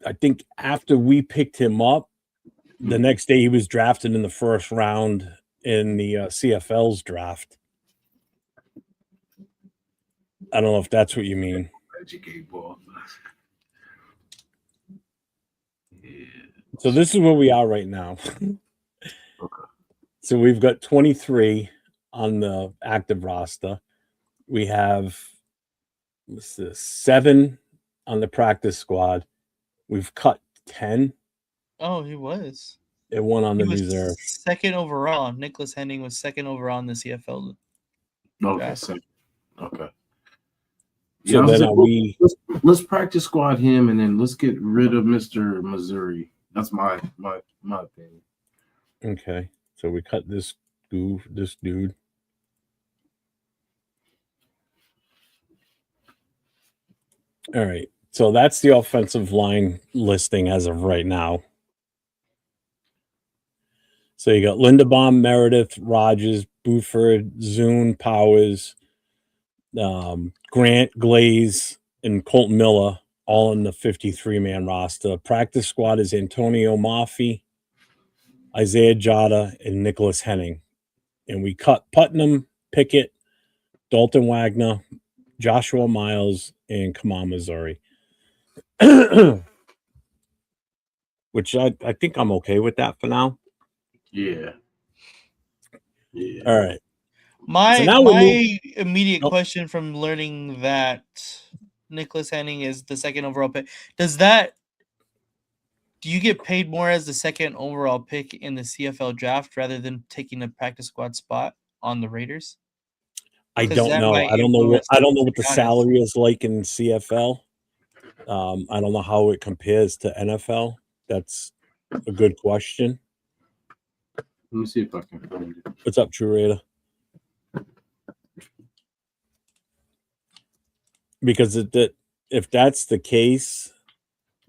I think, after we picked him up, the next day he was drafted in the first round in the CFL's draft. I don't know if that's what you mean. Educate ball. Yeah. So this is where we are right now. Okay. So we've got 23 on the active roster. We have 7 on the practice squad. We've cut 10 Oh, he was. and 1 on He the was reserve. second overall. Nicholas Henning was second overall in the CFL. Okay. Yeah. So, okay. So Yeah, then let's practice squad him, and then let's get rid of Mr. Missouri. That's my opinion. okay. So we cut this dude. All right. So that's the offensive line listing as of right now. So you got Linderbaum, Meredith, Rogers, Buford, Zune, Powers, Grant, Glaze, and Colton Miller, all in the 53-man roster. Practice squad is Antonio Maffei, Isaiah Jada, and Nicholas Henning. And we cut Putnam, Pickett, Dalton Wagner, Joshua Miles, and Kamal Missouri. Which I think I'm okay with that for now. Yeah. Yeah. All right. My So now we my immediate Oh. question from learning that Nicholas Henning is the second overall pick, do you get paid more as the second overall pick in the CFL draft rather than taking a practice squad spot on the Raiders? I 'Cause don't that know. might I don't know influence what the Giannis. salary is like in CFL. I don't know how it compares to NFL. That's a good question. Let me see if I can find it. What's up, True Raider? Because if that's the case,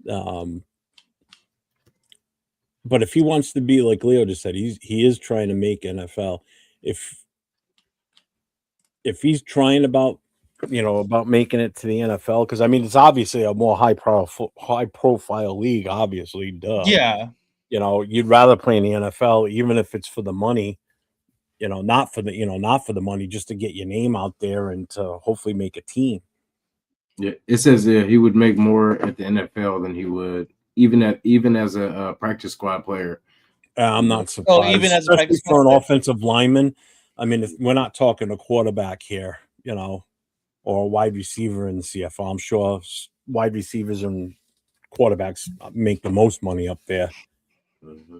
but if he wants to be like Leo just said, he is trying to make NFL. If he's trying about making it to the NFL, because I mean it's obviously a more high profile league, obviously, duh. Yeah. You'd rather play in the NFL, even if it's for the money, not for the money, just to get your name out there and to hopefully make a team. Yeah, it says he would make more at the NFL than he would even as a practice squad player. I'm not surprised, even as a especially practice for an squad player? offensive lineman. I mean, we're not talking a quarterback here, or a wide receiver in the CFL. I'm sure wide receivers and quarterbacks make the most money up there. Mm-hmm.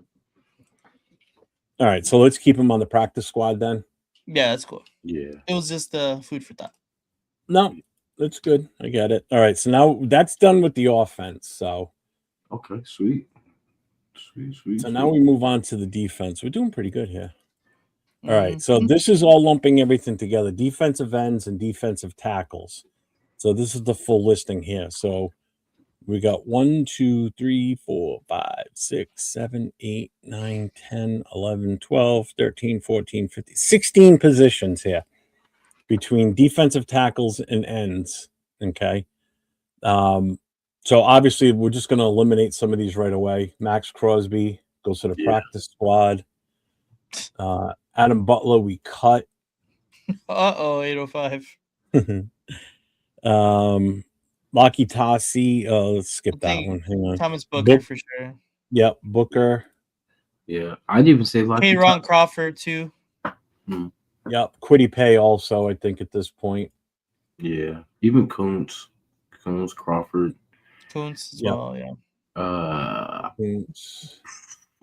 All right, so let's keep him on the practice squad then. Yeah, that's cool. Yeah. It was just food for thought. No, that's good. I get it. All right, so now that's done with the offense. So okay, sweet. So now we move on to the defense. We're doing pretty good here. All right, so Mhm. this is all lumping everything together: defensive ends and defensive tackles. So this is the full listing here. So we got 1, 2, 3, 4, 5, 6, 7, 8, 9, 10, 11, 12, 13, 14, 15, 16 positions here between defensive tackles and ends. Okay. So obviously we're just going to eliminate some of these right away. Max Crosby goes to the practice squad. Adam Butler, we cut. 805. Laki Tassi, let's skip that think one. Hang on. Thomas Booker for sure. Yep, Booker. Yeah, I'd even say like Ron Crawford too. Yep, Quiddy Pay also, I think, at this point. Yeah, even Kuntz, Crawford. Kuntz as well, yeah.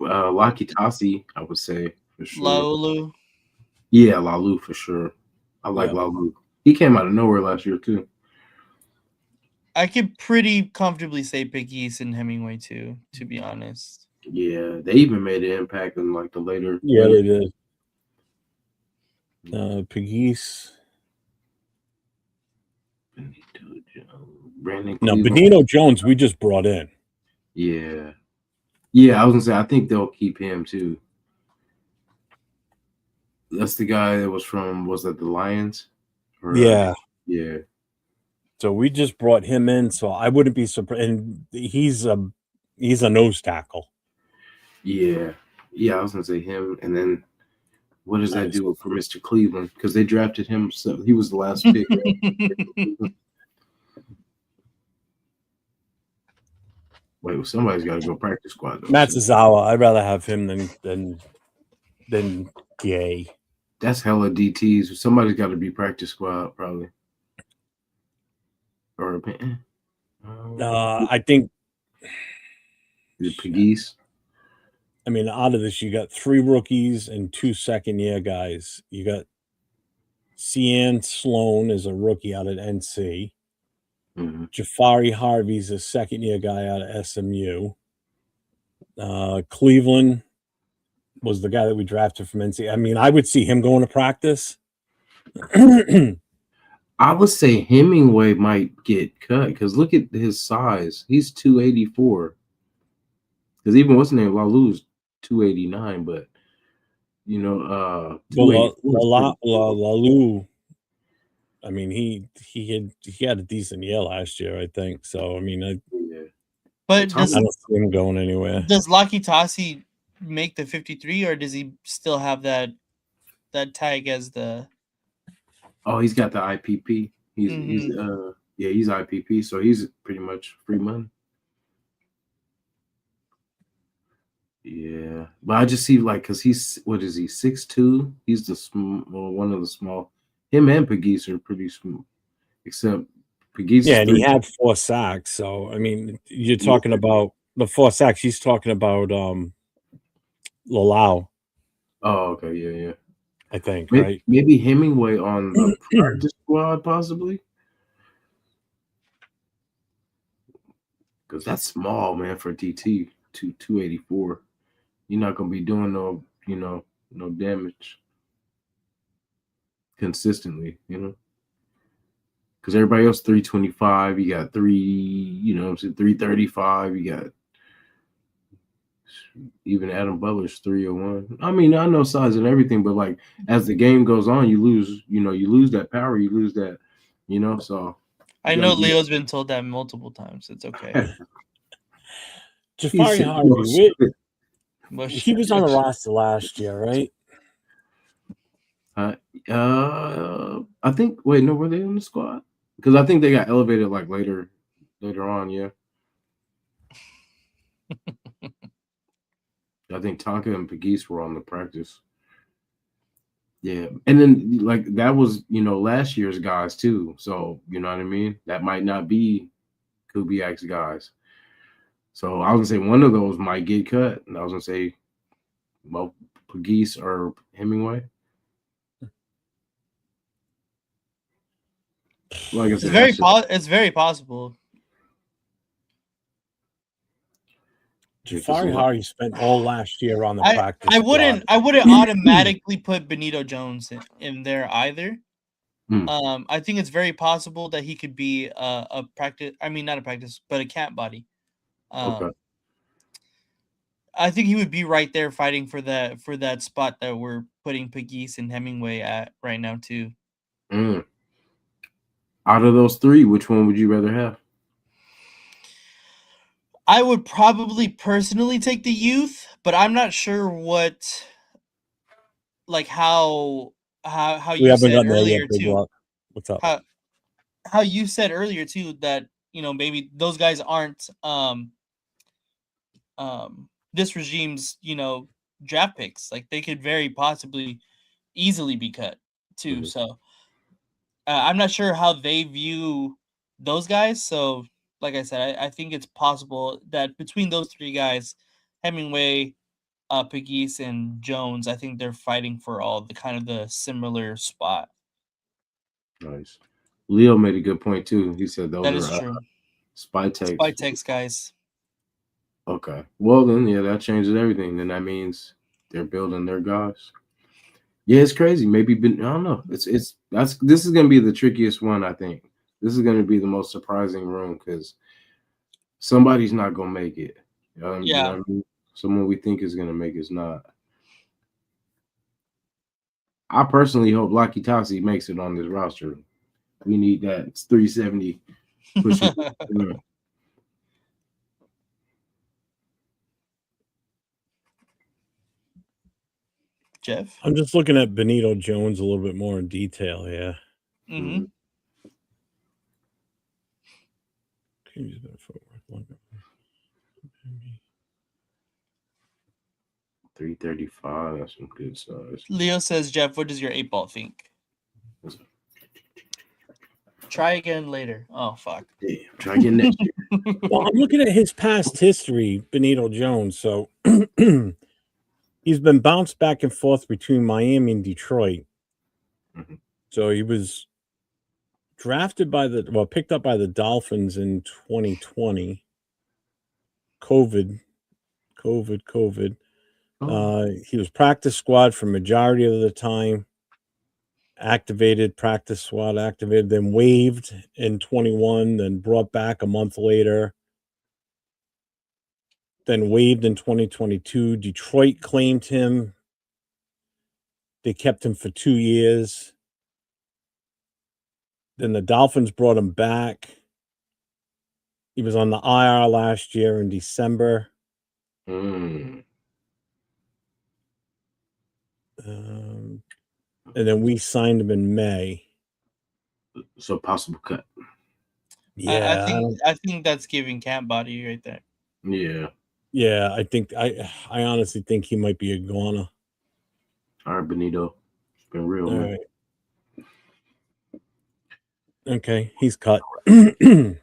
Laki Tassi, I would say for sure. Laulu. Yeah, Laulu for sure. I like Laulu. He came out of nowhere last year too. I could pretty comfortably say Pegues and Hemingway too, to be honest. Yeah, they even made an impact in like the later. Yeah, they did. Pegues. Brandon No, Cleveland. Benito Jones, we just brought in. Yeah, I was gonna say I think they'll keep him too. That's the guy that was that the Lions? Yeah. So we just brought him in, so I wouldn't be surprised. And he's a nose tackle. Yeah, I was gonna say him, and then what does that do for Mr. Cleveland? Because they drafted him, so he was the last pick. Wait, well, somebody's got to go practice squad. Though, Matsuzawa, I'd rather have him than Gay. That's hella DTs. Somebody's got to be practice squad, probably. Or I think the Pegues. I mean, out of this, you got 3 rookies and 2 second-year guys. You got Cian Sloan as a rookie out at NC. Mm-hmm. Jafari Harvey's a second-year guy out of SMU. Cleveland was the guy that we drafted from NC. I mean, I would see him going to practice. I would say Hemingway might get cut because look at his size. He's 284. Because even what's his name, Lalu's 289, but you know, Well, 284 is pretty cool. Lalu, I mean, he had a decent year last year, I think. So I mean, I Yeah. But I does don't see him going anywhere. Lucky Tassi make the 53, or does he still have that tag as the? Oh, he's got the IPP. He's yeah, he's IPP, so he's pretty much free money. Yeah, but I just see like because he's what is he 6'2"? He's the one of the small. Him and Pegues are pretty small, except Pegues Yeah, is and he 3. had 4 sacks. So I mean, you're Yeah. talking about the 4 sacks. He's talking about Lalau, Oh, okay, yeah. I think, right? Maybe Hemingway on the practice squad, possibly, because that's small, man, for DT 284. You're not gonna be doing no damage consistently, because everybody else 325. You got 335. You got even Adam Butler's 301. I mean, I know size and everything, but like as the game goes on, you lose that power, you lose that, so I you know gotta be Leo's been told that multiple times. It's okay. he Jafari said, "Well, Harvey, Mush he that. was on the roster last year, right? Uh, I think. Wait, no, were they on the squad? Because I think they got elevated like later on. Yeah, I think Tonka and Pegues were on the practice. Yeah, and then like that was last year's guys too. So you know what I mean. That might not be Kubiak's guys. So I was gonna say one of those might get cut, and I was gonna say, well, Pegues or Hemingway. Like I It's said, that's just it's very possible. just Jafari Harvey spent all last year on the I practice squad. I wouldn't automatically put Benito Jones in there either. Hmm. I think it's very possible that he could be a practice. I mean, not a practice, but a camp body. Okay. I think he would be right there fighting for that spot that we're putting Pegues and Hemingway at right now too. Mm. Out of those three, which one would you rather have? I would probably personally take the youth, but I'm not sure what like how We you haven't said gotten there yet, earlier Big too. Lock. What's up? How you said earlier too that maybe those guys aren't this regime's draft picks, like they could very possibly easily be cut too. Mhm. So I'm not sure how they view those guys. So like I said, I think it's possible that between those three guys, Hemingway, Pegues, and Jones, I think they're fighting for all the kind of the similar spot. Nice. Leo made a good point too. He said those That is are true. spy techs. Spy text guys. Okay. Well then, yeah, that changes everything. Then that means they're building their guys. Yeah, it's crazy. Maybe I don't know. This is gonna be the trickiest one, I think. This is gonna be the most surprising room because somebody's not gonna make it. You know Yeah. what I mean? Someone we think is gonna make it's not. I personally hope Lucky Tassi makes it on this roster. We need that. It's 370 pushing. Jeff. I'm just looking at Benito Jones a little bit more in detail here. Mm-hmm. 335. That's some good size. Leo says, Jeff, what does your 8-ball think? Try again later. Oh, fuck. Yeah, try again next year. Well, I'm looking at his past history, Benito Jones. So he's been bounced back and forth between Miami and Detroit. Mhm. So he was picked up by the Dolphins in 2020. COVID. Oh. He was practice squad for majority of the time. activated, practice squad activated, then waived in 21, then brought back a month later, then waived in 2022. Detroit claimed him. They kept him for 2 years. Then the Dolphins brought him back. He was on the IR last year in December. Mm. And then we signed him in May. So possible cut. Yeah, I think that's giving camp body right there. Yeah. Yeah, I honestly think he might be a goner. All right, Benito. It's been real, All man. right. Okay, he's cut. Cleveland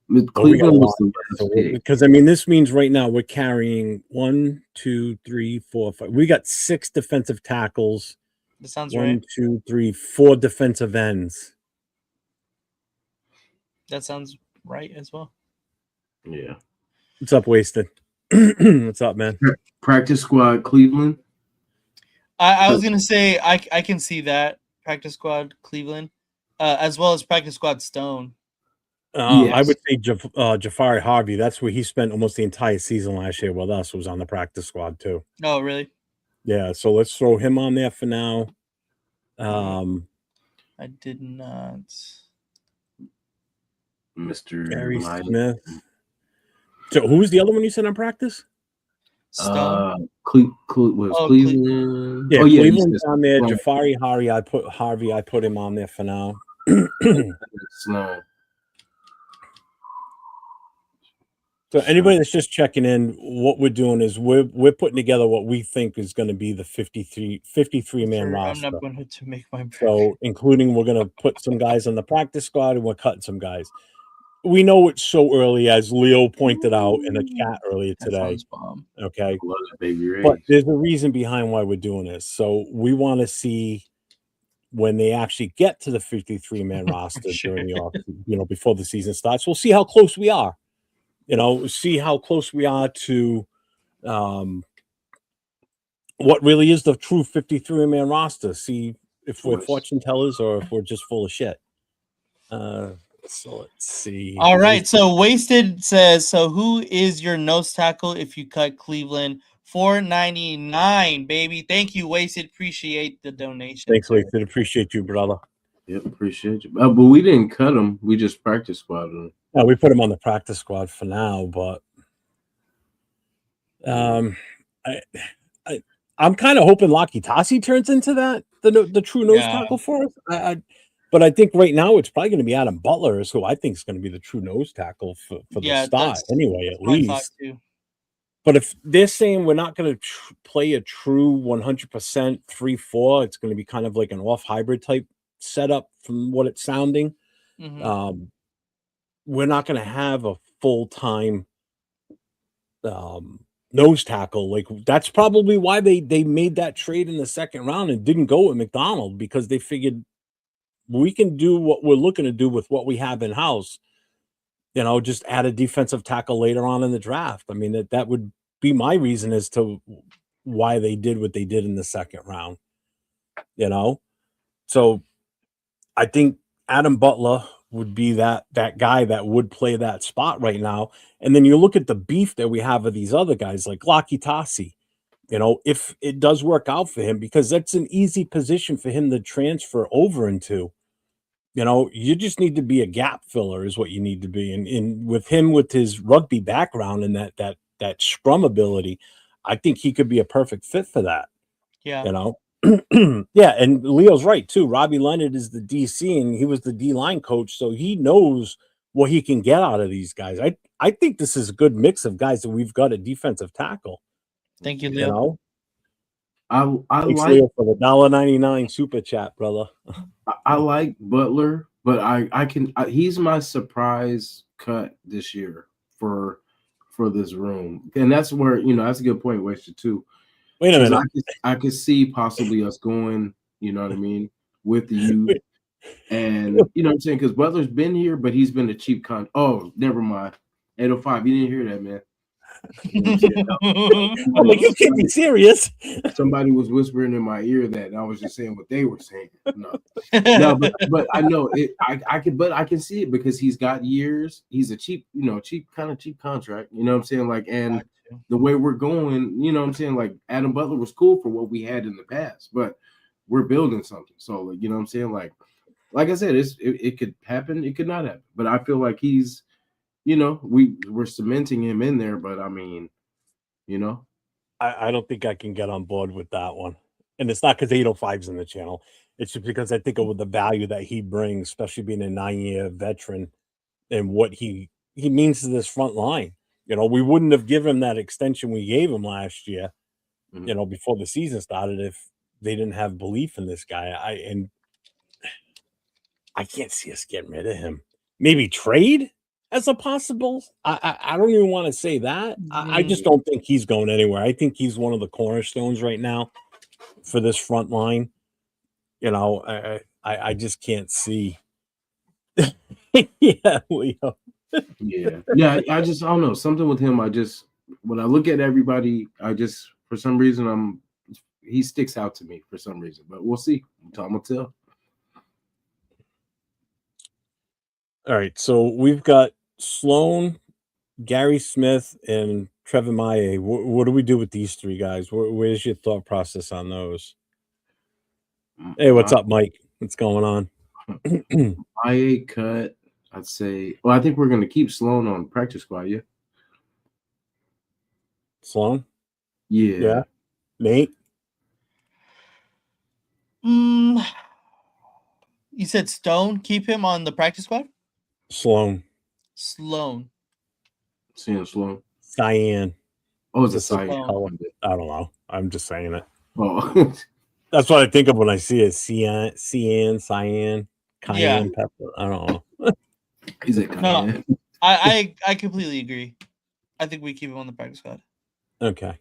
was the last pick. Because I mean, this means right now we're carrying 1, 2, 3, 4, 5. We got 6 defensive tackles. That sounds 1, right. 2, 3, 4 defensive ends. That sounds right as well. Yeah. What's up, Wasted? What's up, man? Practice squad, Cleveland. I was gonna say I can see that practice squad Cleveland, as well as practice squad Stone. I would say Jafari Harvey. That's where he spent almost the entire season last year with us. Was on the practice squad too. Oh, really? Yeah. So let's throw him on there for now. I did not. Mr. Gary Mike. Smith. So who's the other one you said on practice? Stone. Cleveland. Yeah, Cleveland's on there. Sloan. Jafari Harvey. I put him on there for now. Sloan. So anybody that's just checking in, what we're doing is we're putting together what we think is going to be the 53-man roster. I'm not going to make my pick. So including we're going to put some guys on the practice squad and we're cutting some guys. We know it's so early, as Leo pointed out in the chat earlier today. Okay, Love that baby Ray. but there's a reason behind why we're doing this. So we want to see when they actually get to the 53-man roster during the off, before the season starts. We'll see how close we are. See how close we are to what really is the true 53-man roster. See if we're fortune tellers or if we're just full of shit. So let's see. All right. So Wasted says, so who is your nose tackle if you cut Cleveland? $4.99, baby. Thank you, Wasted. Appreciate the donation. Thanks, Wasted. Appreciate you, brother. Yep, appreciate you. But we didn't cut him. We just practice squad him. No, we put him on the practice squad for now, but I'm kind of hoping Laki Tassi turns into the true nose tackle for us. But I think right now it's probably going to be Adam Butler, is who I think is going to be the true nose tackle for the start anyway, at least. But if they're saying we're not going to play a true 100% 3-4, it's going to be kind of like an off hybrid type setup from what it's sounding. Mm-hmm. We're not going to have a full-time nose tackle. Like, that's probably why they made that trade in the second round and didn't go with McDonald, because they figured we can do what we're looking to do with what we have in house. Just add a defensive tackle later on in the draft. I mean, that would be my reason as to why they did what they did in the second round. So I think Adam Butler would be that guy that would play that spot right now. And then you look at the beef that we have of these other guys like Laki Tassi, if it does work out for him, because that's an easy position for him to transfer over into. You just need to be a gap filler is what you need to be. And with him, with his rugby background and that scrum ability, I think he could be a perfect fit for that. Yeah. Yeah, and Leo's right too. Robbie Leonard is the DC and he was the D-line coach, so he knows what he can get out of these guys. I think this is a good mix of guys that we've got at defensive tackle. Thank you, Leo. I Thanks, like Leo, for the $1.99 super chat, brother. I like Butler, but he's my surprise cut this year for this room, and that's where that's a good point, Wasted too. Wait a minute, I could see possibly us going, you know what I mean, with the youth, and you know what I'm saying, because Butler's been here, but he's been a cheap Oh, never mind. 805, you didn't hear that, man. I'm like, you can't be serious. Somebody was whispering in my ear that, and I was just saying what they were saying. No, but I know it. I can see it because he's got years. He's a cheap contract. You know what I'm saying? Like, and the way we're going, you know what I'm saying? Like, Adam Butler was cool for what we had in the past, but we're building something. So, like, you know what I'm saying? Like I said, it could happen, it could not happen. But I feel like he's, we're cementing him in there. But I mean, I don't think I can get on board with that one. And it's not because 805's in the channel. It's just because I think of the value that he brings, especially being a 9-year veteran and what he means to this front line. We wouldn't have given him that extension we gave him last year, before the season started, if they didn't have belief in this guy. I can't see us getting rid of him. Maybe trade as a possible. I don't even want to say that. I just don't think he's going anywhere. I think he's one of the cornerstones right now for this front line. I just can't see. Yeah, Leo. Yeah. I don't know, something with him. When I look at everybody, for some reason he sticks out to me for some reason. But we'll see. Time will tell. All right, so we've got Sloan, Gary Smith, and Trevor Maye. What do we do with these three guys? Where's your thought process on those? Hey, what's up, Mike? What's going on? Maye cut. I'd say. Well, I think we're going to keep Sloan on practice squad. Yeah. Sloan. Yeah. Nate. You said Stone. Keep him on the practice squad. Sloan. Sloan. Seeing Sloan. Cyan. Oh, it's a cyan color. I don't know. I'm just saying it. Oh. That's what I think of when I see it. Cyan, cayenne, pepper. I don't know. He's like, no, I completely agree. I think we keep him on the practice squad. Okay.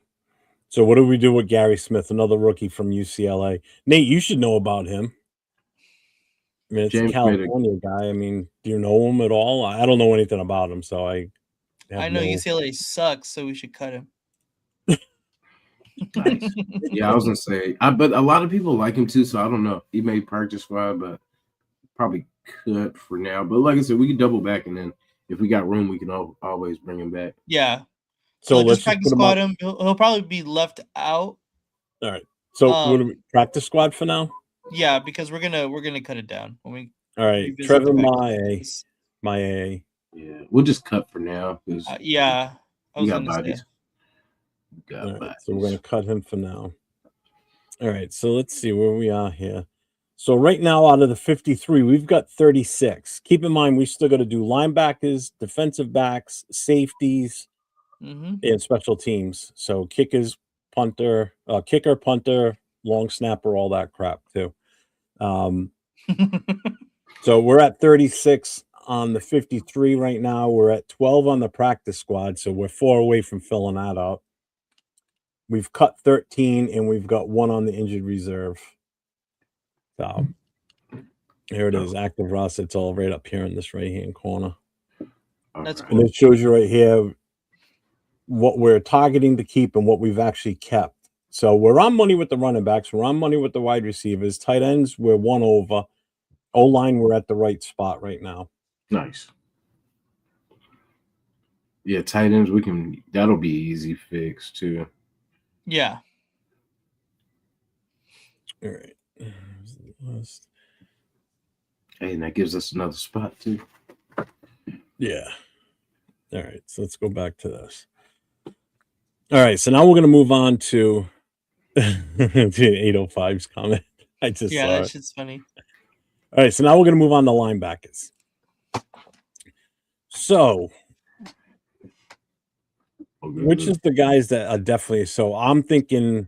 So what do we do with Gary Smith, another rookie from UCLA? Nate, you should know about him. I mean, it's a California guy. I mean, do you know him at all? I don't know anything about him, so I know UCLA sucks, so we should cut him. Nice. Yeah, I was gonna say, but a lot of people like him too, so I don't know. He may practice squad, but probably cut for now. But like I said, we can double back, and then if we got room, we can always bring him back. Yeah. So let's just practice squad him. He'll probably be left out. All right. So what do we practice squad for now? Yeah, because we're gonna cut it down when we. All right, Trevor Maye. Yeah, we'll just cut for now because yeah, we got bodies. Right, so we're gonna cut him for now. All right, so let's see where we are here. So right now, out of the 53, we've got 36. Keep in mind, we still got to do linebackers, defensive backs, safeties, and special teams. So kicker, punter, long snapper, all that crap too. So we're at 36 on the 53 right now. We're at 12 on the practice squad, so we're 4 away from filling that up. We've cut 13, and we've got 1 on the injured reserve. So here it is, active roster. It's all right up here in this right-hand corner. That's cool. And it shows you right here what we're targeting to keep and what we've actually kept. So we're on money with the running backs. We're on money with the wide receivers. Tight ends, we're 1 over. O-line, we're at the right spot right now. Nice. Yeah, tight ends, that'll be easy fix too. Yeah. All right. Hey, and that gives us another spot too. Yeah. All right, so let's go back to this. All right, so now we're going to move on to 805's comment. I just saw that it. shit's funny. All right, so now we're going to move on to linebackers. So, which is the guys that are definitely, so I'm thinking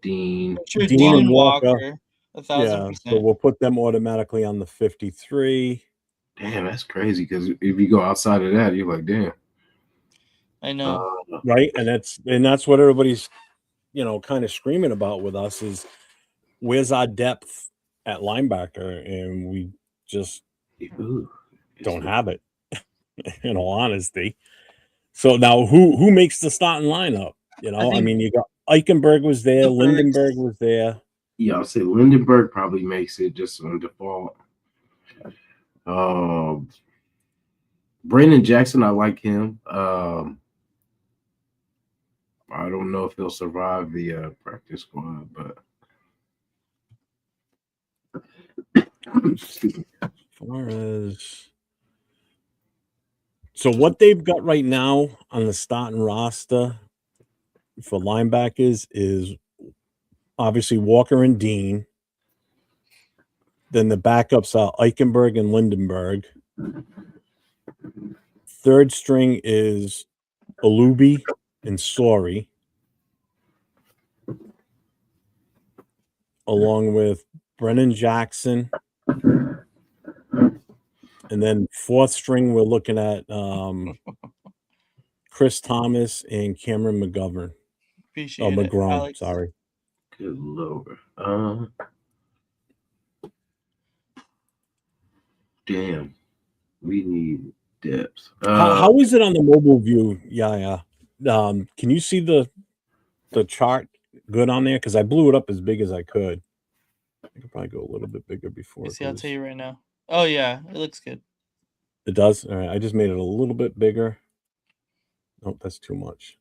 Dean and Walker. 1,000%. So we'll put them automatically on the 53. Damn, that's crazy because if you go outside of that, you're like, damn. I know. Right, and that's what everybody's, kind of screaming about with us is where's our depth at linebacker, and we just don't have it, in all honesty. So now who makes the starting lineup? You know, I think mean, you got Eichenberg was there, Lindenberg's- Lindenberg was there. Yeah, I'll say Lindenberg probably makes it just on default. Brandon Jackson, I like him. I don't know if he'll survive the practice squad, but excuse me. As far as so what they've got right now on the starting roster for linebackers is obviously Walker and Dean. Then the backups are Eichenberg and Lindenberg. Third string is Alubi and Sorry, along with Brennan Jackson. And then fourth string, we're looking at Chris Thomas and Cameron McGovern. appreciate it, McGrone, Alex. sorry. Good lord. Damn. We need depth. How is it on the mobile view? Yeah. Can you see the chart good on there? Because I blew it up as big as I could. I could probably go a little bit bigger before. You see, I'll tell you right now. Oh yeah, it looks good. It does. All right, I just made it a little bit bigger. Nope, that's too much.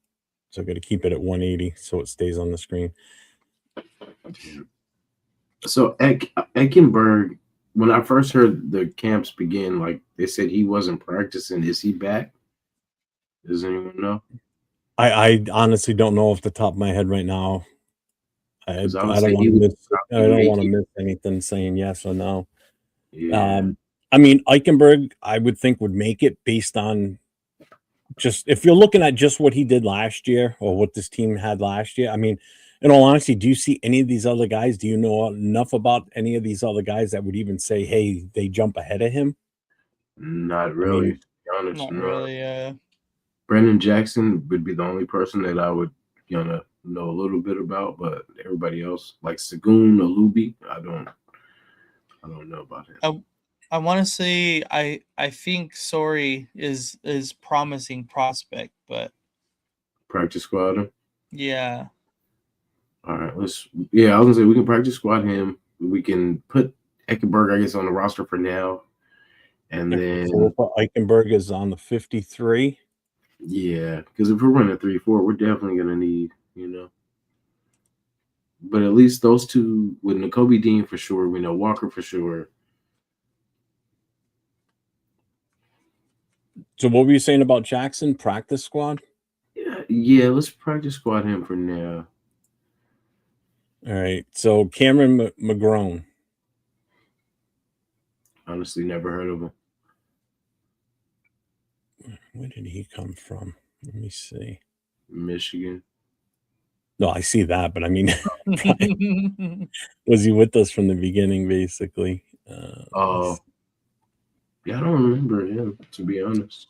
So I got to keep it at 180 so it stays on the screen. So Eckenberg, when I first heard the camps begin, like they said he wasn't practicing. Is he back? Does anyone know? I honestly don't know off the top of my head right now. I don't want to miss anything saying yes or no. Yeah. I mean, Eichenberg, I would think would make it based on just if you're looking at just what he did last year or what this team had last year. I mean, in all honesty, do you see any of these other guys? Do you know enough about any of these other guys that would even say, hey, they jump ahead of him? Not really. I mean, to be honest, Not no. really. Brandon Jackson would be the only person that I would know a little bit about, but everybody else, like Sagoon Alubi, I don't know about him. I want to say I think Sorry is promising prospect, but Practice squad him. yeah. All right, I was gonna say we can practice squad him. We can put Eckenberg, I guess, on the roster for now. And then so we'll put Eichenberg is on the 53. Yeah, because if we're running 3-4, we're definitely gonna need, But at least those two with Nakobe Dean for sure, we know Walker for sure. So what were you saying about Jackson? Practice squad? Yeah, let's practice squad him for now. All right. So Cameron McGrone. Honestly, never heard of him. Where did he come from? Let me see. Michigan. No, I see that, but I mean, was he with us from the beginning, basically? Yeah, I don't remember him, to be honest.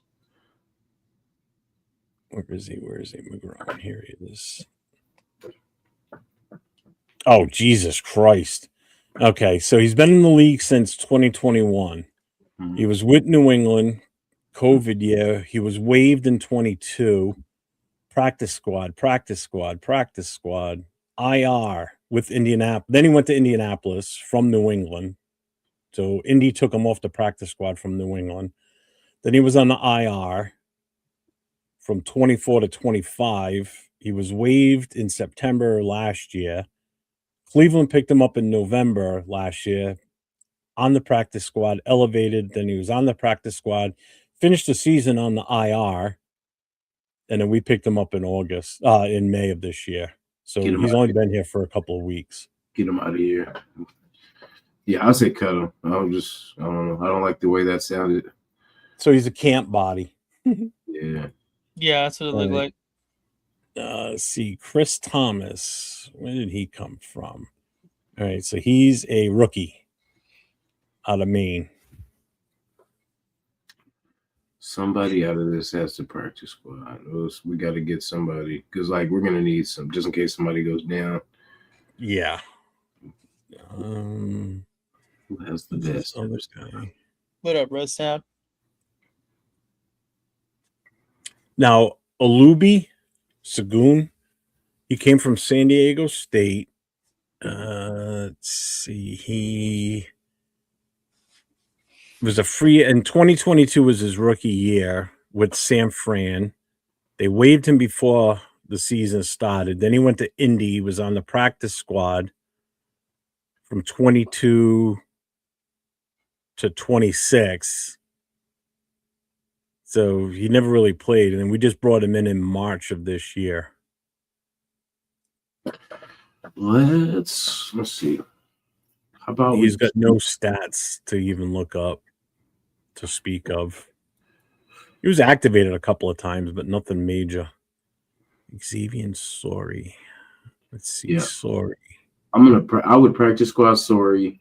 Where is he? McGrone. Here he is. Oh, Jesus Christ. Okay, so he's been in the league since 2021. Mm-hmm. He was with New England, COVID year. He was waived in 22. Practice squad, IR with Indianapolis. Then he went to Indianapolis from New England. So Indy took him off the practice squad from New England. Then he was on the IR from 24 to 25. He was waived in September last year. Cleveland picked him up in November last year on the practice squad, elevated. Then he was on the practice squad, finished the season on the IR. And then we picked him up in May of this year. So he's only been here for a couple of weeks. Get him out of here. Yeah, I'll say cut him. I don't know. I don't like the way that sounded. So he's a camp body. Yeah. Yeah, that's what it looked like. See, Chris Thomas. Where did he come from? All right, so he's a rookie out of Maine. Somebody out of this has to practice squad. We got to get somebody because, we're gonna need some just in case somebody goes down. Yeah. Who has the best? What up, Redstown? Now, Olubi Sagoon. He came from San Diego State. Let's see. He was a free in 2022 was his rookie year with San Fran. They waived him before the season started. Then he went to Indy. He was on the practice squad from 22 to 26. So he never really played. And then we just brought him in March of this year. Let's see. How about He's got no stats to even look up to speak of. He was activated a couple of times, but nothing major. Xavier Sorry. Let's see. Yeah. Sorry. I would practice squad Sorry.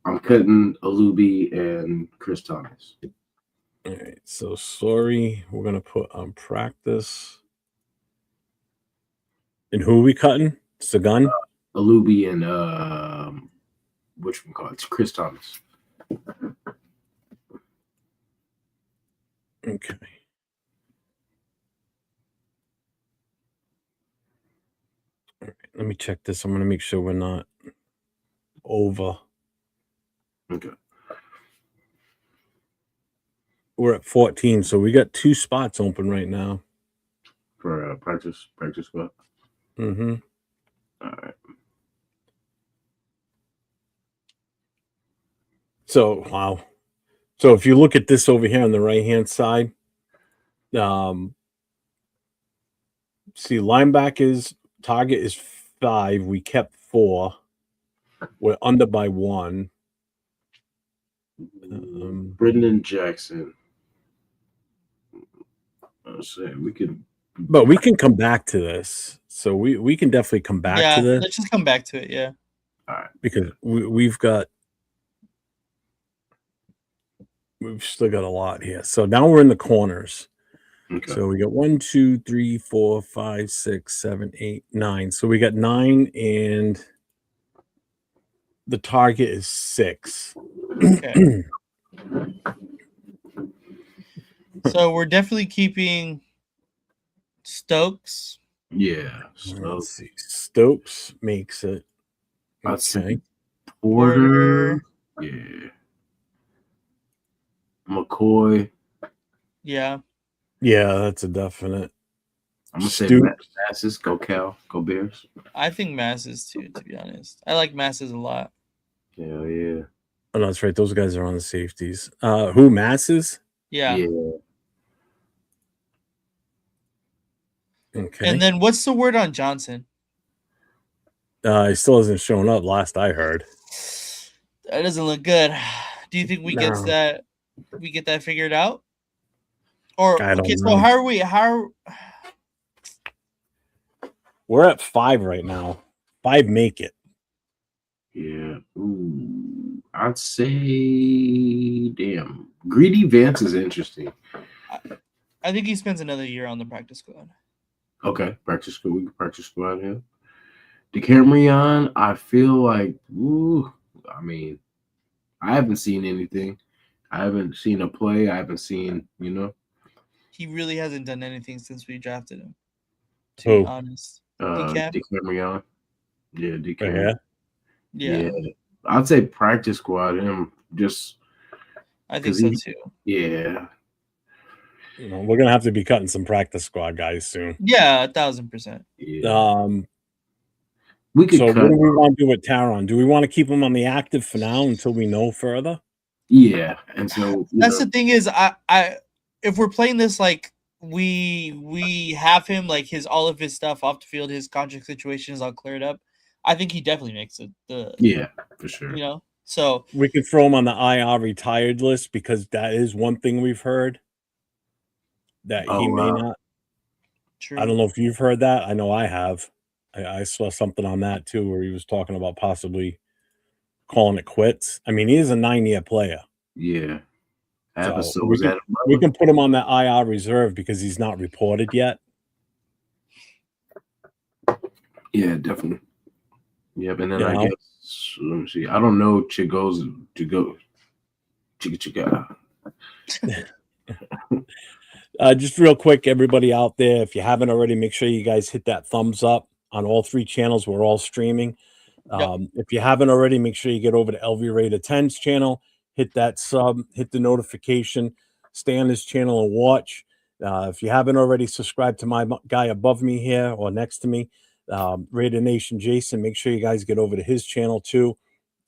I'm cutting Alubi and Chris Thomas. All right. So Sorry, we're gonna put on practice. And who are we cutting? Sagan? Alubi and it's Chris Thomas. Okay. All right, let me check this. I'm gonna make sure we're not over. Okay. We're at 14, so we got 2 spots open right now. For practice squad. Mm-hmm. All right. So wow. So if you look at this over here on the right-hand side, see linebackers target is 5. We kept 4. We're under by 1. Brendan Jackson. Let's say we could, but we can come back to this. So we can definitely come back to this. Let's just come back to it. Yeah. all right. Because we've still got a lot here. So now we're in the corners. Okay. So we got 1, 2, 3, 4, 5, 6, 7, 8, 9. So we got 9, and the target is 6. Okay. So we're definitely keeping Stokes. Yeah. Let's see. Stokes makes it. I'd say Okay. Porter. Yeah. McCoy. Yeah. Yeah, that's a definite. I'm gonna say Stoops. Masses. Go Cal. Go Bears. I think Masses too, to be honest. I like Masses a lot. Hell yeah. Oh, no, that's right. Those guys are on the safeties. Who, Masses? Yeah. Okay. And then what's the word on Johnson? He still hasn't shown up last I heard. That doesn't look good. Do you think we get that figured out? Or I don't okay, know. so how we're at 5 right now. 5 make it. Yeah. Ooh. I'd say damn. Greedy Vance is interesting. I think he spends another year on the practice squad. Okay. Practice squad. We can practice squad here. DeCamerion, I feel like I mean, I haven't seen anything. I haven't seen a play. I haven't seen, He really hasn't done anything since we drafted him. To Who? be honest. DeCamerion. Yeah, DeCamerion. Yeah. I'd say practice squad him just. I think so too. Yeah. We're gonna have to be cutting some practice squad guys soon. Yeah, 1,000%. Yeah. We could. So what do we want to do with Taron? Do we want to keep him on the active for now until we know further? Yeah, and so that's the thing is, I if we're playing this like we have him like all of his stuff off the field, his contract situation is all cleared up. I think he definitely makes it. Yeah, for sure. So we could throw him on the IR retired list because that is one thing we've heard that he may not. True. I don't know if you've heard that. I know I have. I saw something on that too, where he was talking about possibly calling it quits. I mean, he is a 9-year player. Yeah. So we can put him on that IR reserve because he's not reported yet. Yeah, definitely. Yep, and then I guess let me see. I don't know Chica. Just real quick, everybody out there, if you haven't already, make sure you guys hit that thumbs up on all 3 channels. We're all streaming. If you haven't already, make sure you get over to LV Raider 10's channel, hit that sub, hit the notification, stay on this channel and watch. If you haven't already subscribed to my guy above me here or next to me, Raider Nation Jasin, make sure you guys get over to his channel too.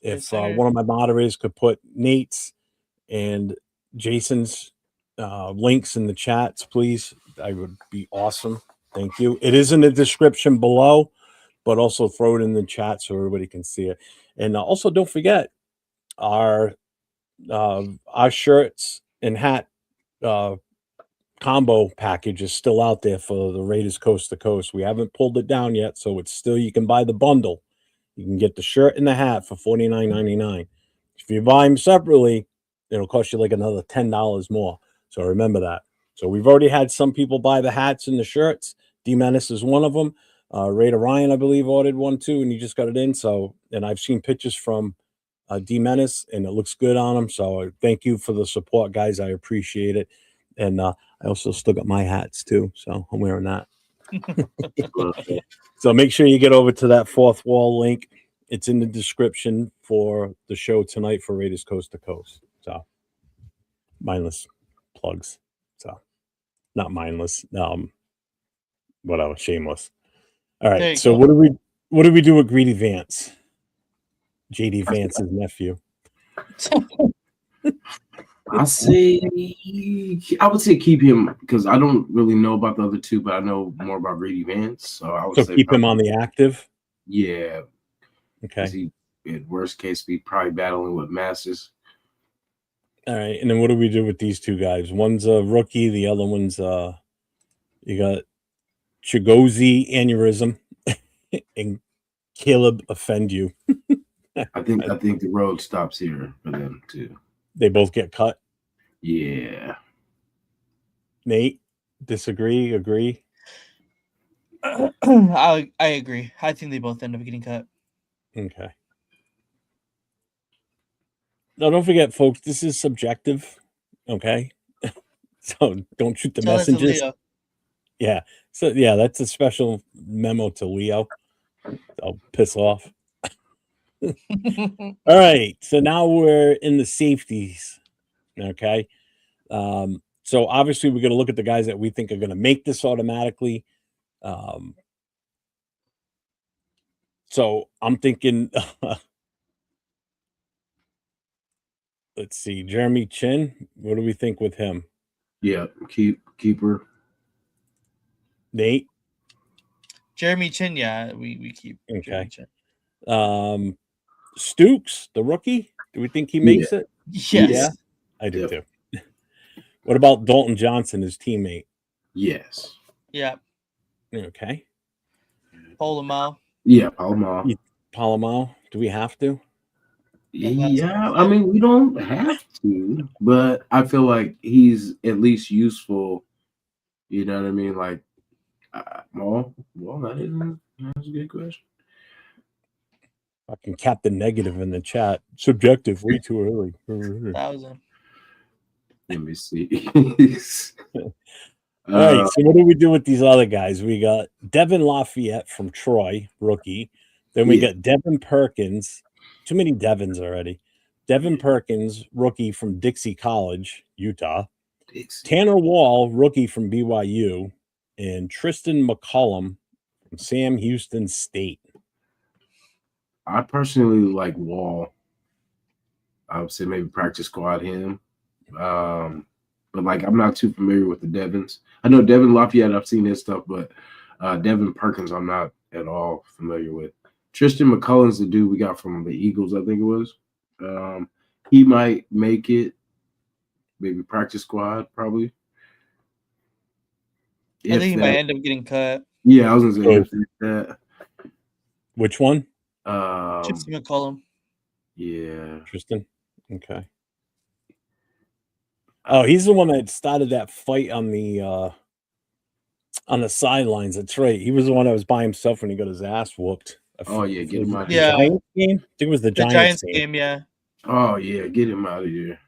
If one of my moderators could put Nate's and Jason's links in the chats, please, I would be awesome. Thank you. It is in the description below, but also throw it in the chat so everybody can see it. And also don't forget our shirts and hat combo package is still out there for the Raiders Coast to Coast. We haven't pulled it down yet, so it's still, you can buy the bundle. You can get the shirt and the hat for $49.99. If you buy them separately, it'll cost you like another $10 more. So remember that. So we've already had some people buy the hats and the shirts. D Menace is one of them. Raider Ryan, I believe, ordered one too, and he just got it in. So, and I've seen pictures from D Menace, and it looks good on him. So thank you for the support, guys. I appreciate it. And I also still got my hats too, so I'm wearing that. So make sure you get over to that Fourth Wall link. It's in the description for the show tonight for Raiders Coast to Coast. So mindless plugs. So not mindless. Whatever, shameless. All right. So what do we do with Greedy Vance? JD Vance's nephew. I would say keep him because I don't really know about the other two, but I know more about Greedy Vance. So I would say keep him on the active. Yeah. Okay. He, in worst case, be probably battling with Masters. All right. And then what do we do with these two guys? One's a rookie, the other one's you got Chigozie aneurysm and Caleb offend you. I think the road stops here for them too. They both get cut. Yeah. Nate, disagree? Agree? I agree. I think they both end up getting cut. Okay. Now, don't forget, folks, this is subjective. Okay. So don't shoot the messengers. Yeah. So, yeah, that's a special memo to Leo. I'll piss off. All right. So now we're in the safeties. Okay. So obviously we're going to look at the guys that we think are going to make this automatically. So I'm thinking, let's see, Jeremy Chin. What do we think with him? Yeah, keeper. Nate. Jeremy Chin, yeah, we keep. Okay. Stooks, the rookie. Do we think he makes it? Yes. Yeah, I do too. What about Dalton Johnson, his teammate? Yes. Yeah. Okay. Polamalu. Yeah, Polamalu. Polamalu. Do we have to? Yeah, I mean, we don't have to, but I feel like he's at least useful. You know what I mean? Like, well, that's a good question. Fucking Captain Negative in the chat. Subjective, way too early. 1,000. Let me see. All right, so what do we do with these other guys? We got Devin Lafayette from Troy, rookie. Then we got Devin Perkins. Too many Devins already. Devin Perkins, rookie from Dixie College, Utah. Tanner Wall, rookie from BYU. And Tristan McCollum from Sam Houston State. I personally like Wall. I would say maybe practice squad him. But like I'm not too familiar with the Devins. I know Devin Lafayette, I've seen his stuff, but Devin Perkins I'm not at all familiar with. Tristan McCullum's the dude we got from the Eagles, I think it was. He might make it, maybe practice squad, probably. I think he might end up getting cut. Yeah, I was gonna say that. Which one? Tristan McCollum. Yeah. Tristan. Okay. Oh, he's the one that started that fight on the sidelines. That's right. He was the one that was by himself when he got his ass whooped. Oh yeah, get him out of here. Giants game? I think it was the Giants game. Yeah. Oh yeah, get him out of here.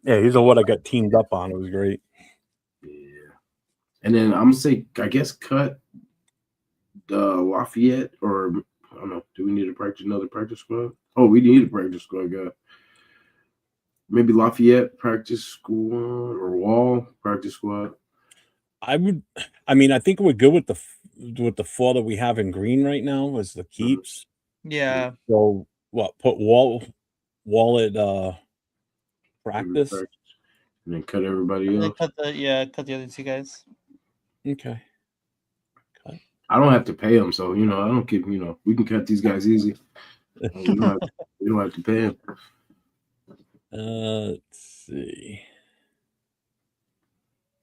Yeah, he's the one I got teamed up on. It was great. Yeah. And then I'm gonna say, I guess cut Lafayette, or I don't know. Do we need another practice squad? Oh, we need a practice squad guy. Maybe Lafayette practice squad or Wall practice squad. I mean, I think we're good with the 4 that we have in green right now as the keeps. Yeah. So what? Put Wall at practice. And then cut everybody And then else. cut the other 2 guys. Okay. I don't have to pay them, so I don't keep. We can cut these guys easy. We don't have to pay them. Let's see.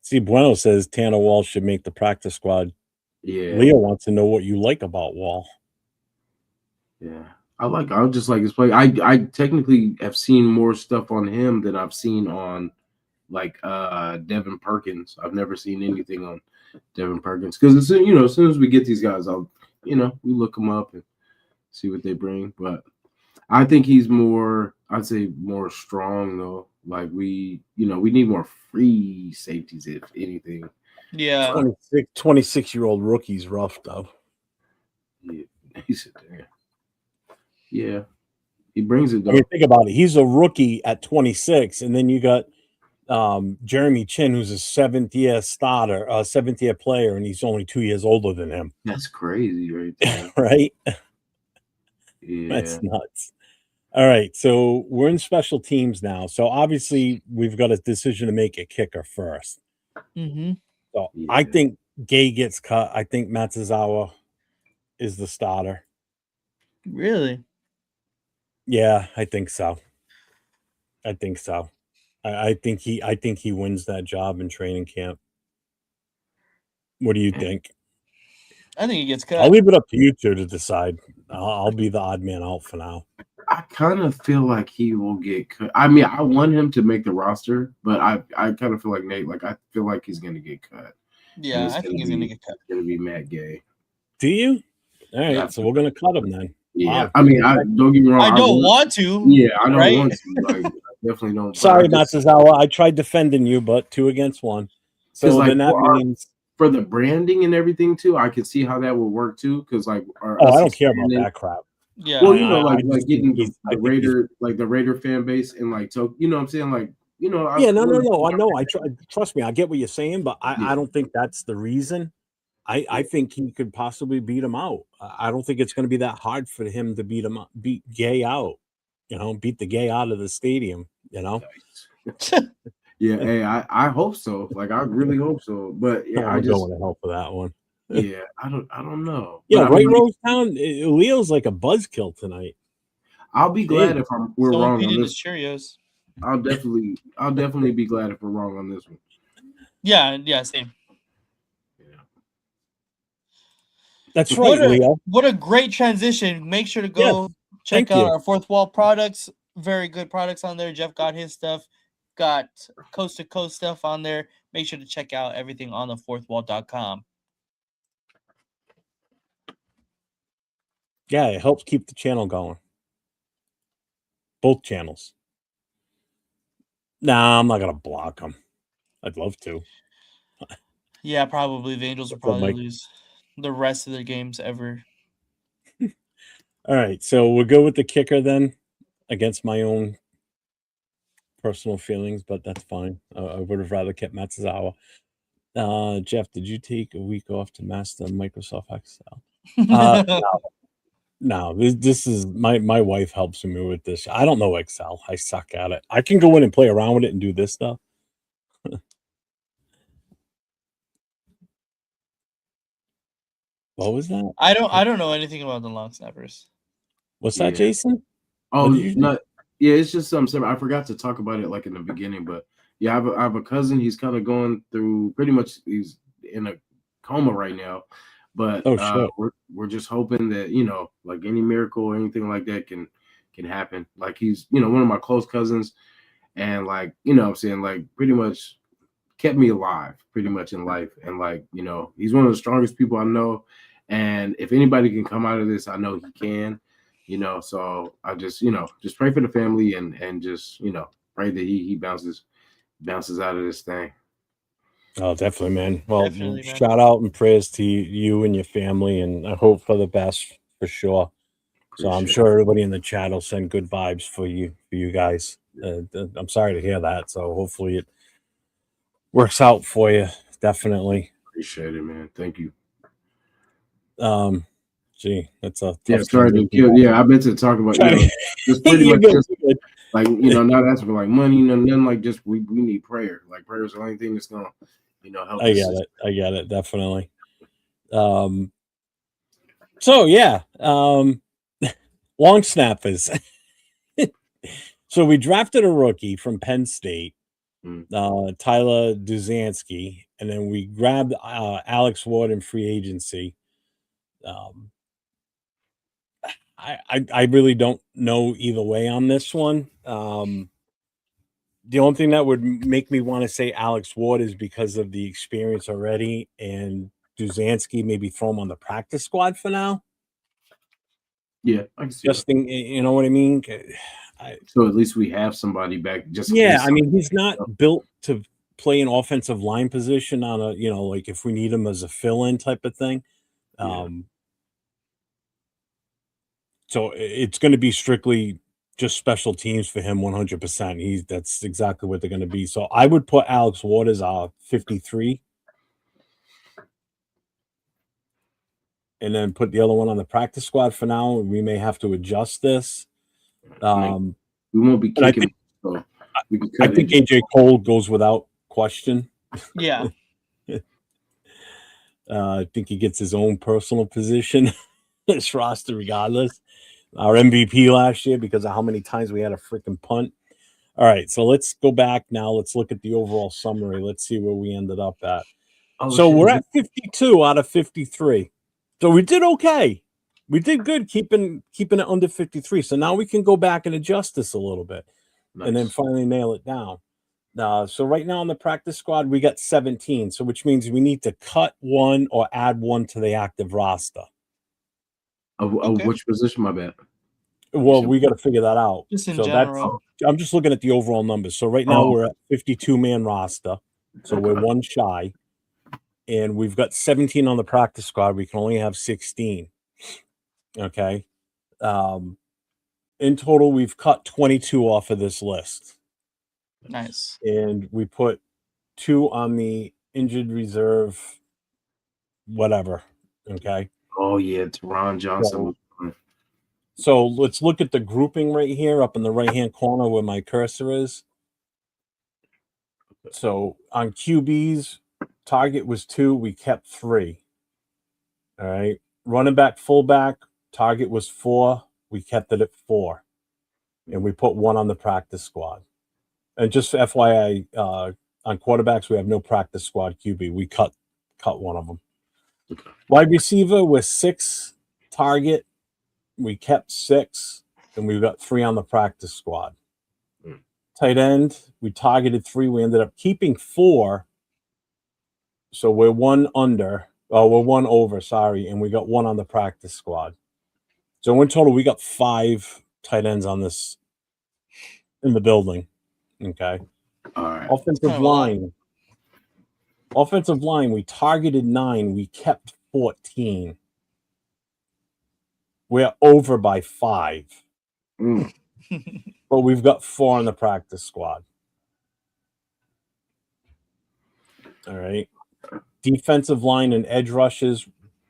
See, Bueno says Tanner Wall should make the practice squad. Yeah. Leo wants to know what you like about Wall. Yeah. I just like his play. I technically have seen more stuff on him than I've seen on like Devin Perkins. I've never seen anything on Devin Perkins because as soon as we get these guys, we look them up and see what they bring. But I think he's I'd say more strong though. Like we need more free safeties if anything. Yeah. 26-year-old rookie's rough though. Yeah, he's there. Yeah, he brings it though. I mean, think about it. He's a rookie at 26, and then you got Jeremy Chin, who's a 7th-year starter, 7th-year player, and he's only 2 years older than him. That's crazy, right there. Right? Yeah, that's nuts. All right, so we're in special teams now. So obviously we've got a decision to make a kicker first. Mm-hmm. So I think Gay gets cut. I think Matsuzawa is the starter. Really? Yeah, I think so. I think he wins that job in training camp. What do you think? I think he gets cut. I'll leave it up to you two to decide. I'll be the odd man out for now. I kind of feel like he will get cut. I mean, I want him to make the roster, but I kind of feel like Nate. Like I feel like he's going to get cut. Yeah, I think he's going to get cut. It's going to be Matt Gay. Do you? All right, yeah. So we're going to cut him then. Yeah, wow. I mean, don't get me wrong. I don't want to. Yeah, I don't want to. Like, I definitely don't. Sorry, Matsuzawa. I tried defending you, but 2 against 1. So then that means for the branding and everything too, I can see how that would work too. Because like, I don't care about that crap. Yeah. Well, like getting the Raider fan base and like, so what I'm saying, like, no. I know. Trust me. I get what you're saying, but I don't think that's the reason. I think he could possibly beat him out. I don't think it's going to be that hard for him to beat Gay out. Beat the Gay out of the stadium. Yeah. Hey, I hope so. Like, I really hope so. But yeah, I don't want to help for that one. Yeah, I don't know. Yeah, right, Rosetown. Leo's like a buzzkill tonight. I'll be glad if we're wrong on this. Cheerios. I'll definitely be glad if we're wrong on this one. Yeah, same. That's right, Leo. What a great transition. Make sure to go check out our Fourth Wall products. Very good products on there. Jeff got his stuff. Got coast to coast stuff on there. Make sure to check out everything on the fourthwall.com. Yeah, it helps keep the channel going. Both channels. Nah, I'm not going to block them. I'd love to. Yeah, probably. The Angels will probably lose the rest of their games ever. All right, so we'll go with the kicker then, against my own personal feelings, but that's fine. I would have rather kept Matsuzawa. Jeff, did you take a week off to master Microsoft Excel? No, this is my wife helps me with this. I don't know Excel. I suck at it. I can go in and play around with it and do this stuff. What was that? I don't know anything about the long snappers. What's that, Jason? Oh, no, yeah, it's just something. I forgot to talk about it like in the beginning, but yeah, I have a cousin. He's kind of going through pretty much. He's in a coma right now, but we're just hoping that like any miracle or anything like that can happen. Like he's one of my close cousins, and like I'm saying, like pretty much kept me alive pretty much in life, and like he's one of the strongest people I know, and if anybody can come out of this, I know he can. So I just pray for the family and just pray that he bounces out of this thing. Oh, definitely, man. Well, Definitely, man. shout out and prayers to you and your family, and I hope for the best for sure. So I'm Appreciate sure everybody in the chat will send good vibes for you guys. I'm sorry to hear that. So hopefully it works out for you. Definitely. Appreciate it, man. Thank you. Gee, that's a Yeah, tough sorry to transition. kill. Yeah, I meant to talk about, just pretty You're much good, just you're good. like, not asking for like money, nothing, like just we need prayer. Like prayer is the only thing that's gonna, help I us. get it. I get it. Definitely. So yeah, long snappers. So we drafted a rookie from Penn State, Mm. Tyler Duzansky, and then we grabbed Alex Ward in free agency. I really don't know either way on this one. The only thing that would make me want to say Alex Ward is because of the experience already, and Duzansky maybe throw him on the practice squad for now. Yeah, I can see that. Just think, you know what I mean? So at least we have somebody back just in Yeah, case. I mean, he's not built to play an offensive line position on a, like if we need him as a fill-in type of thing. Yeah. So it's going to be strictly just special teams for him 100%. That's exactly what they're going to be. So I would put Alex Ward as 53 and then put the other one on the practice squad for now. We may have to adjust this. We won't be And kicking. So we can I cut think it. AJ Cole goes without question. Yeah. I think he gets his own personal position in this roster regardless. Our MVP last year because of how many times we had a freaking punt. All right, so let's go back now. Let's look at the overall summary. Let's see where we ended up at. So we're at 52 out of 53. So we did okay. We did good keeping it under 53. So now we can go back and adjust this a little bit and then finally nail it down. So right now on the practice squad, we got 17. So which means we need to cut one or add one to the active roster. Of which position? My bad. Well, we got to figure that out. Just in So general. I'm just looking at the overall numbers. So right now we're at 52-man roster. So we're one shy. And we've got 17 on the practice squad. We can only have 16. Okay. In total, we've cut 22 off of this list. Nice. And we put 2 on the injured reserve, whatever. Okay. Oh yeah, Teron Johnson. So let's look at the grouping right here up in the right-hand corner where my cursor is. So on QBs, target was 2. We kept 3. All right. Running back, fullback, target was 4. We kept it at 4. And we put 1 on the practice squad. And just FYI, on quarterbacks, we have no practice squad QB. We cut one of them. Okay. Wide receiver was 6 target. We kept 6, and we've got 3 on the practice squad. Tight end, we targeted 3. We ended up keeping 4. So we're 1 under. Oh, we're 1 over, sorry, and we got 1 on the practice squad. So in total, we got 5 tight ends on this in the building. Okay. All right. Offensive line, we targeted 9. We kept 14. We're over by 5. But we've got 4 on the practice squad. All right. Defensive line and edge rushes,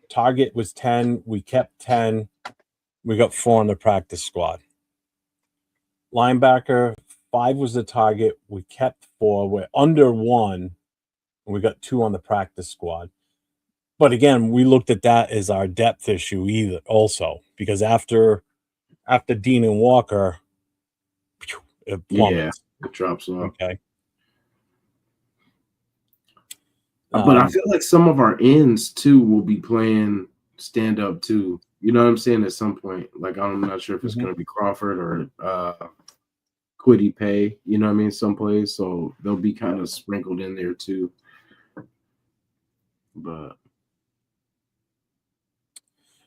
target was 10. We kept 10. We got 4 on the practice squad. Linebacker, 5 was the target. We kept 4. We're under 1. And we got 2 on the practice squad. But again, we looked at that as our depth issue also, because after Dean and Walker, it plummets. Yeah, it drops off. Okay. But I feel like some of our ends too will be playing stand up too. You know what I'm saying? At some point, like I'm not sure if it's going to be Crawford or Quiddy Pay. You know what I mean? Some plays, so they'll be kind of sprinkled in there too. But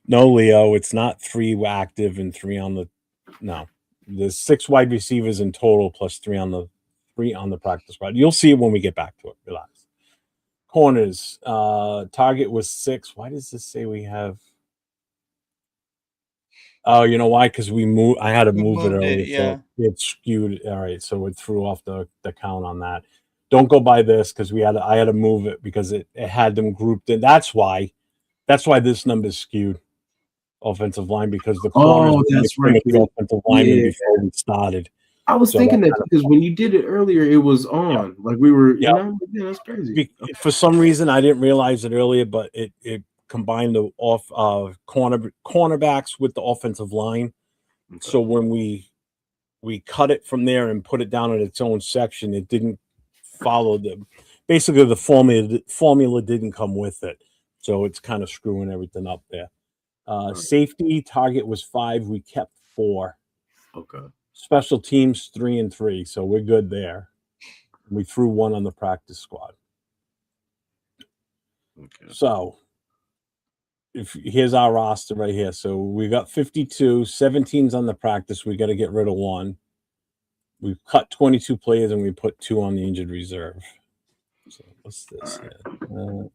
no, Leo, it's not 3 active and 3 on the. No, there's 6 wide receivers in total plus 3 on the practice squad. You'll see it when we get back to it. Relax. Corners. Target was 6. Why does this say we have? Oh, you know why? Because I had to We move it moved it, earlier, yeah. so it skewed. All right, so it threw off the count on that. Don't go by this because I had to move it because it had them grouped in. That's why this number is skewed. Offensive line, because the corners Oh, were that's mixing right. with the offensive linemen Yeah, before we started. I was So thinking that that because when you did it earlier, it was on. Like we were, you know, yeah, that's crazy. For some reason, I didn't realize it earlier, but it combined the cornerbacks with the offensive line. Okay. So when we cut it from there and put it down in its own section, it didn't follow basically the formula didn't come with it. So it's kind of screwing everything up there. Safety target was 5. We kept 4. Okay. Special teams 3 and 3. So we're good there. We threw 1 on the practice squad. Okay. So here's our roster right here. So we got 52, 17's on the practice. We got to get rid of 1. We cut 22 players and we put 2 on the injured reserve. So what's this? Right.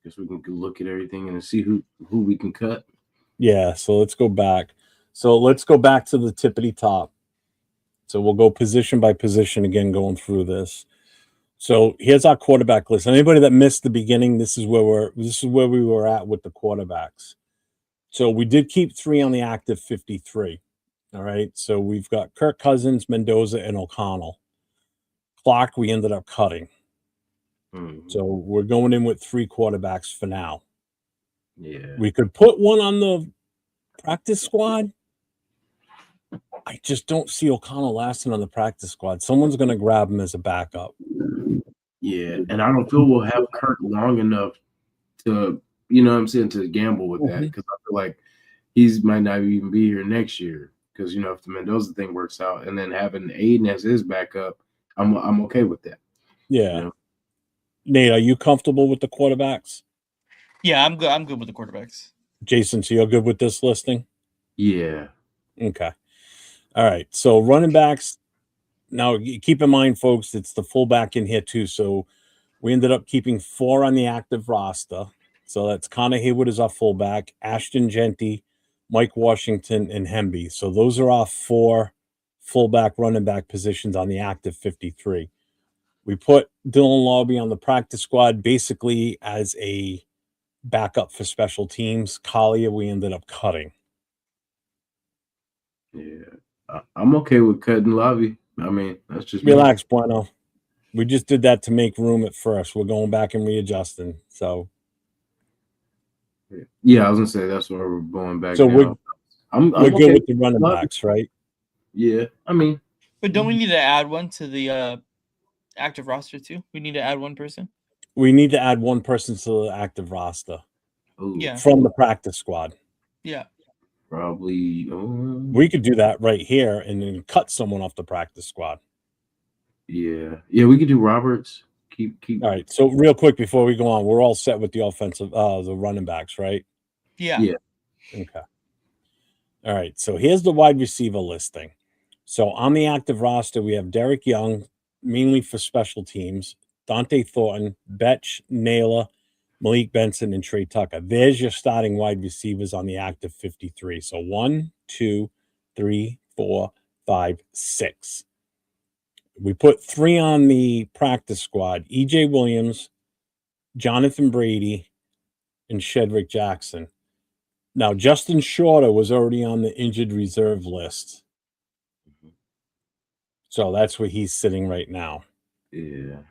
Guess we can look at everything and see who we can cut. Yeah, so let's go back. So let's go back to the tippity top. So we'll go position by position again going through this. So here's our quarterback list. Anybody that missed the beginning, this is where we were at with the quarterbacks. So we did keep 3 on the active 53. All right. So we've got Kirk Cousins, Mendoza, and O'Connell. Clark, we ended up cutting. Mm-hmm. So we're going in with 3 quarterbacks for now. Yeah. We could put 1 on the practice squad. I just don't see O'Connell lasting on the practice squad. Someone's going to grab him as a backup. Yeah, and I don't feel we'll have Kirk long enough to, you know what I'm saying, to gamble with that, because I feel like he's might not even be here next year, because, you know, if the Mendoza thing works out and then having Aiden as his backup, I'm okay with that. Yeah. You know? Nate, are you comfortable with the quarterbacks? Yeah, I'm good with the quarterbacks. Jason, so you're good with this listing? Yeah. Okay. All right. So running backs. Now, keep in mind, folks, it's the fullback in here too. So we ended up keeping 4 on the active roster. So that's Connor Hayward is our fullback, Ashton Genty, Mike Washington, and Hemby. So those are our 4 fullback running back positions on the active 53. We put Dylan Lobby on the practice squad basically as a backup for special teams. Collier, we ended up cutting. Yeah. I'm okay with cutting Lobby. I mean, that's just relax, Bueno. We just did that to make room at first. We're going back and readjusting. So yeah, I was gonna say that's where we're going back. So now. I'm good okay with the running backs, right? Yeah, I mean, but don't we need to add 1 to the active roster too? We need to add 1 person. We need to add 1 person to the active roster. Yeah. From the practice squad. Yeah. Probably. We could do that right here and then cut someone off the practice squad. Yeah, we could do Roberts. Keep. All right. So real quick before we go on, we're all set with the offensive, the running backs, right? Yeah. Okay. All right. So here's the wide receiver listing. So on the active roster, we have Derek Young, mainly for special teams, Dante Thornton, Betch, Naylor, Malik Benson, and Trey Tucker. There's your starting wide receivers on the active 53. So 1, 2, 3, 4, 5, 6. We put 3 on the practice squad: EJ Williams, Jonathan Brady, and Shedrick Jackson. Now, Justin Shorter was already on the injured reserve list. So that's where he's sitting right now. Yeah.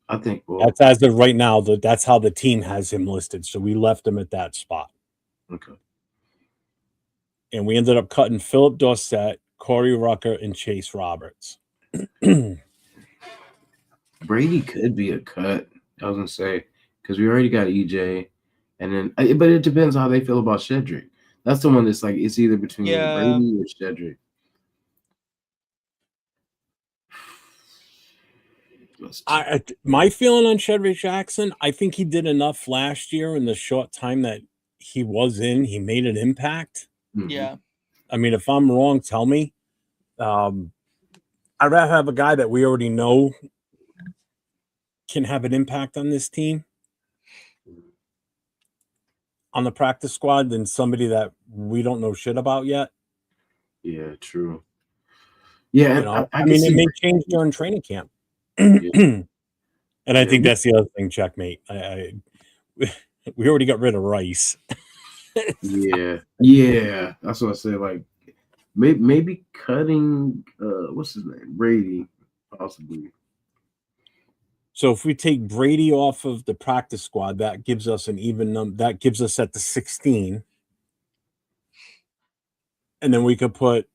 I think that's as of right now. That's how the team has him listed. So we left him at that spot. Okay. And we ended up cutting Philip Dorsett, Corey Rucker, and Chase Roberts. Brady could be a cut. I was gonna say, because we already got EJ, and then but it depends how they feel about Shedrick. That's the one that's like it's either between Brady or Shedrick. My feeling on Shedrick Jackson, I think he did enough last year in the short time that he was in. He made an impact. Yeah. I mean, if I'm wrong, tell me. I'd rather have a guy that we already know can have an impact on this team on the practice squad than somebody that we don't know shit about yet. Yeah, true. Yeah, You know, I I can mean, it see. may change during training camp. Yeah. And I Yeah. think that's the other thing, checkmate. We already got rid of Rice. Yeah. That's what I said. Like, maybe cutting. What's his name? Brady, possibly. So if we take Brady off of the practice squad, that gives us an even number. That gives us at the 16. And then we could put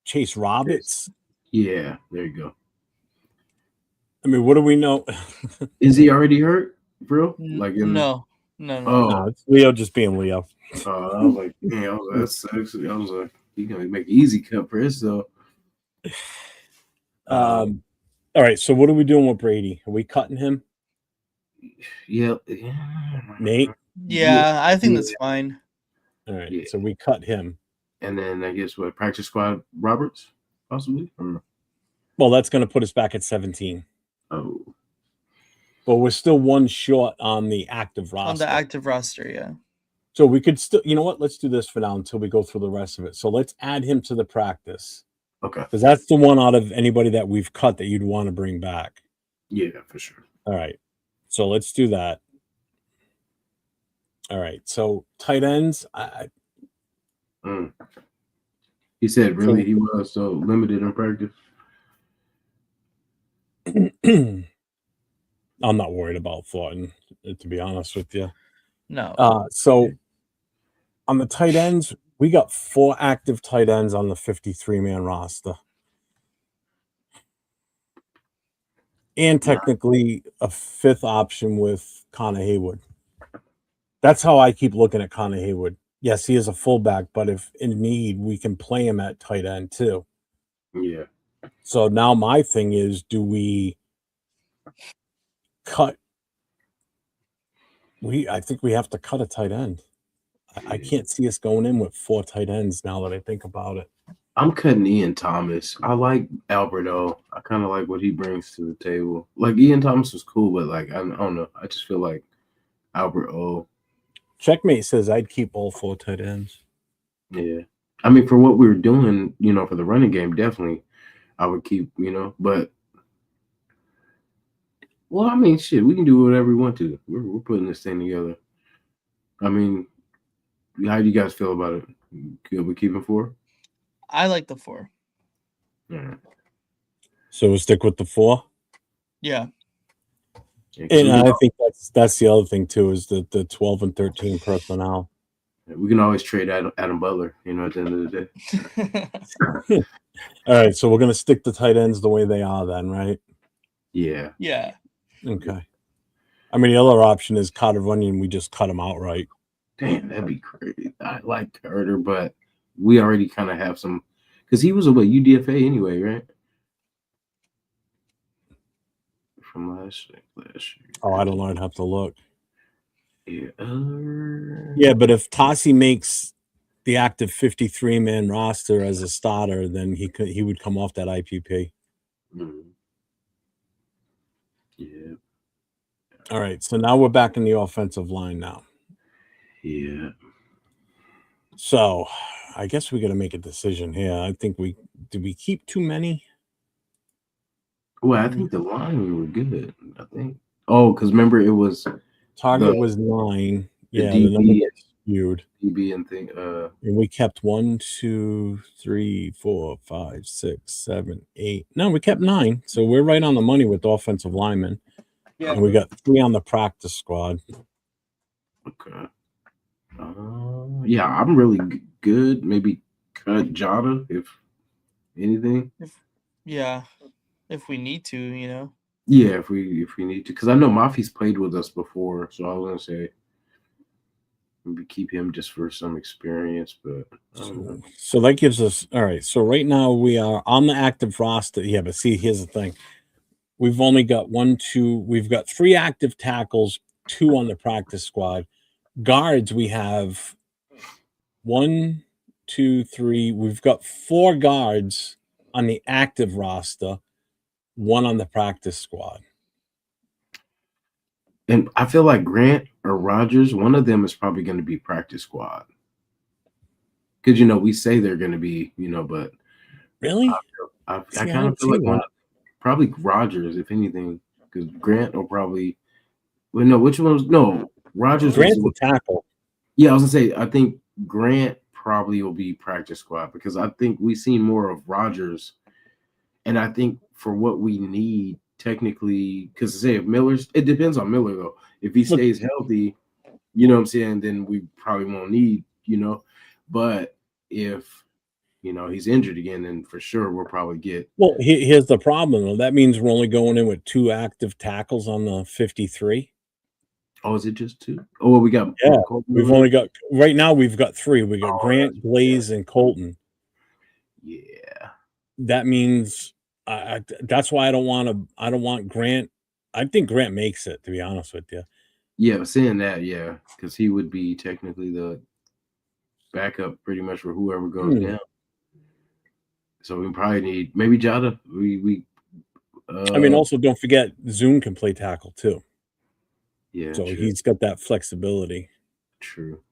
Chase Roberts. Yeah, there you go. I mean, what do we know? Is he already hurt, bro? Like No. Oh, No, it's Leo just being Leo. I was like, damn, that sucks. I was like, he gonna make an easy cut for himself. All right. So what are we doing with Brady? Are we cutting him? Yeah. Nate? Yeah, I think that's fine. All right. Yeah. So we cut him. And then I guess what, practice squad Roberts, possibly? Well, that's going to put us back at 17. Oh. But we're still one short on the active roster. On the active roster, yeah. So we could still, you know what? Let's do this for now until we go through the rest of it. So let's add him to the practice. Okay. Because that's the one out of anybody that we've cut that you'd want to bring back. Yeah, for sure. All right. So let's do that. All right. So tight ends. He said really he was so limited in practice. I'm not worried about Thornton, to be honest with you. No. So on the tight ends, we got 4 active tight ends on the 53-man roster. And technically a 5th option with Connor Haywood. That's how I keep looking at Connor Haywood. Yes, he is a fullback, but if in need, we can play him at tight end too. Yeah. So now my thing is, do we cut? I think we have to cut a tight end. I can't see us going in with 4 tight ends now that I think about it. I'm cutting Ian Thomas. I like Alberto. I kind of like what he brings to the table. Like Ian Thomas was cool, but like I don't know. I just feel like Alberto. Checkmate says I'd keep all 4 tight ends. Yeah. I mean, for what we were doing, for the running game, definitely I would keep, but well, I mean, shit, we can do whatever we want to. We're putting this thing together. I mean, how do you guys feel about it? Good, we keeping 4? I like the 4. Yeah. So we'll stick with the 4? Yeah. And I think that's the other thing too, is the 12 and 13 personnel. We can always trade Adam Butler, at the end of the day. All right, so we're gonna stick the tight ends the way they are then, right? Yeah. Yeah. Okay. I mean, the other option is Carter Runyon. We just cut him outright. Damn, that'd be crazy. I like Carter, but we already kind of have some, because he was a UDFA anyway, right? From last year. Oh, I don't know. I'd have to look. Yeah. Yeah, but if Tassi makes the active 53-man roster as a starter, then he would come off that IPP. Yeah. All right, so now we're back in the offensive line now. Yeah. So I guess we got to make a decision here. I think did we keep too many? Well, I think the line we were good. I think. Oh, because remember it was target was 9. Yeah, the number gets skewed. DB and thing. And we kept 1, 2, 3, 4, 5, 6, 7, 8. No, we kept 9. So we're right on the money with the offensive linemen. Yeah. And we got 3 on the practice squad. Okay. Yeah, I'm really good. Maybe cut Jada if anything. If we need to, Yeah, if we need to, because I know Mafi's played with us before, so I was gonna say maybe keep him just for some experience. But so that gives us all right. So right now we are on the active roster. Yeah, but see, here's the thing: we've only got 1, 2. We've got 3 active tackles, 2 on the practice squad. Guards, we have 1, 2, 3. We've got 4 guards on the active roster, 1 on the practice squad. And I feel like Grant or Rogers, one of them is probably going to be practice squad. Because, we say they're going to be, but Really? I See, I kind of don't feel see like that. probably Rogers, if anything, because Grant will probably. Well, no, which one was no Rogers was. Grant's a tackle. Yeah, I was gonna say I think Grant probably will be practice squad because I think we've seen more of Rogers, and I think for what we need technically, because say if Miller's, it depends on Miller though. If he Look, stays healthy, you know what I'm saying, then we probably won't need, but if he's injured again, then for sure we'll probably get. well, here's the problem though. That means we're only going in with 2 active tackles on the 53. Oh, is it just two? Oh, well, we got Yeah, Colton we've over only there? got right now. We've got 3. We got Oh, Grant, Glaze, and Colton. yeah. That means that's why I don't want to. I don't want Grant. I think Grant makes it. To be honest with you. Yeah, saying that, yeah, because he would be technically the backup pretty much for whoever goes down. So we probably need maybe Jada. I mean, also don't forget Zoom can play tackle too. Yeah, So true. he's got that flexibility. True.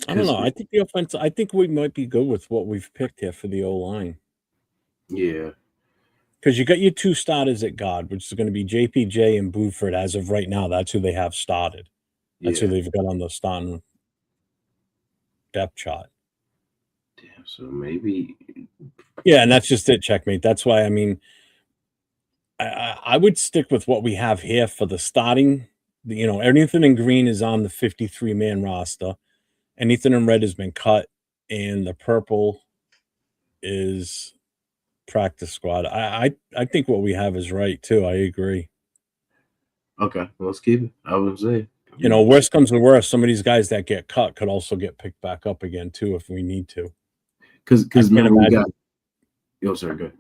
I don't know. I think the offense. I think we might be good with what we've picked here for the O line. Yeah. Because you got your 2 starters at guard, which is going to be JPJ and Buford as of right now. That's who they have started. That's who they've got on the starting depth chart. Damn, so maybe. Yeah, and that's just it, checkmate. That's why, I mean, I would stick with what we have here for the starting. Anything in green is on the 53-man roster. Anything in red has been cut, and the purple is practice squad. I think what we have is right too. I agree. Okay, well, let's keep it. I would say. Worst comes to worst, some of these guys that get cut could also get picked back up again too if we need to. Because remember we got. Yo, sorry, go ahead.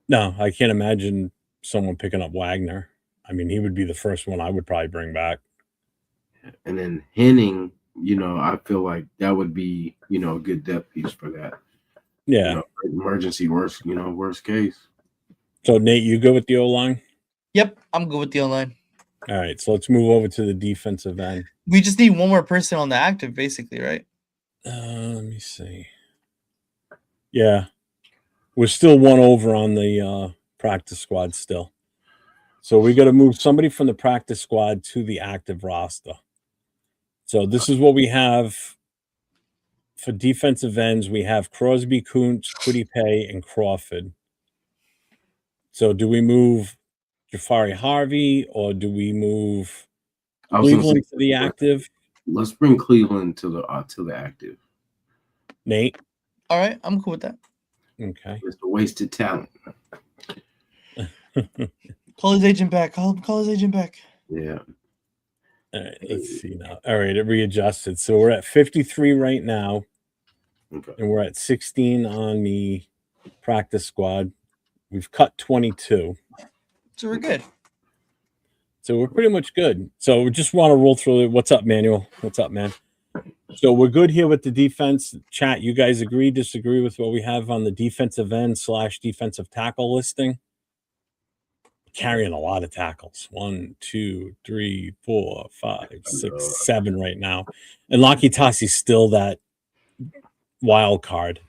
No, I can't imagine someone picking up Wagner. I mean, he would be the first one I would probably bring back. And then Henning, I feel like that would be, a good depth piece for that. Yeah. Emergency worst case. So Nate, you go with the O-line? Yep, I'm good with the O-line. All right, so let's move over to the defensive end. We just need one more person on the active, basically, right? Let me see. Yeah. We're still 1 over on the practice squad still. So we got to move somebody from the practice squad to the active roster. So this is what we have for defensive ends. We have Crosby, Kuntz, Kudipe, and Crawford. So do we move Jafari Harvey or do we move Cleveland to the active? Let's bring Cleveland to the active. Nate? All right, I'm cool with that. Okay. It's a wasted talent. Call his agent back. Call his agent back. Yeah. All right, let's see now. All right, it readjusted. So we're at 53 right now. Okay. And we're at 16 on the practice squad. We've cut 22. So we're good. So we're pretty much good. So we just want to roll through it. What's up, Manuel? What's up, man? So we're good here with the defense. Chat, you guys agree, disagree with what we have on the defensive end / defensive tackle listing? Carrying a lot of tackles. 1, 2, 3, 4, 5, 6, 7 right now. And Laki Tassi's still that wild card.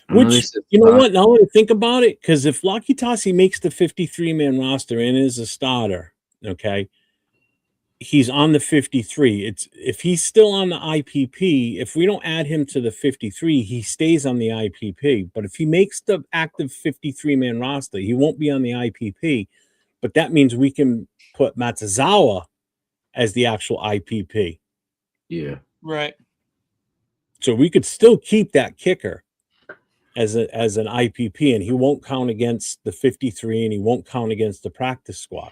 Which, you know what, now that I think about it, because if Laki Tassi makes the 53-man roster and is a starter, okay, he's on the 53. If he's still on the IPP, if we don't add him to the 53, he stays on the IPP. But if he makes the active 53-man roster, he won't be on the IPP. But that means we can put Matsuzawa as the actual IPP. Yeah. Right. So we could still keep that kicker as an IPP, and he won't count against the 53, and he won't count against the practice squad.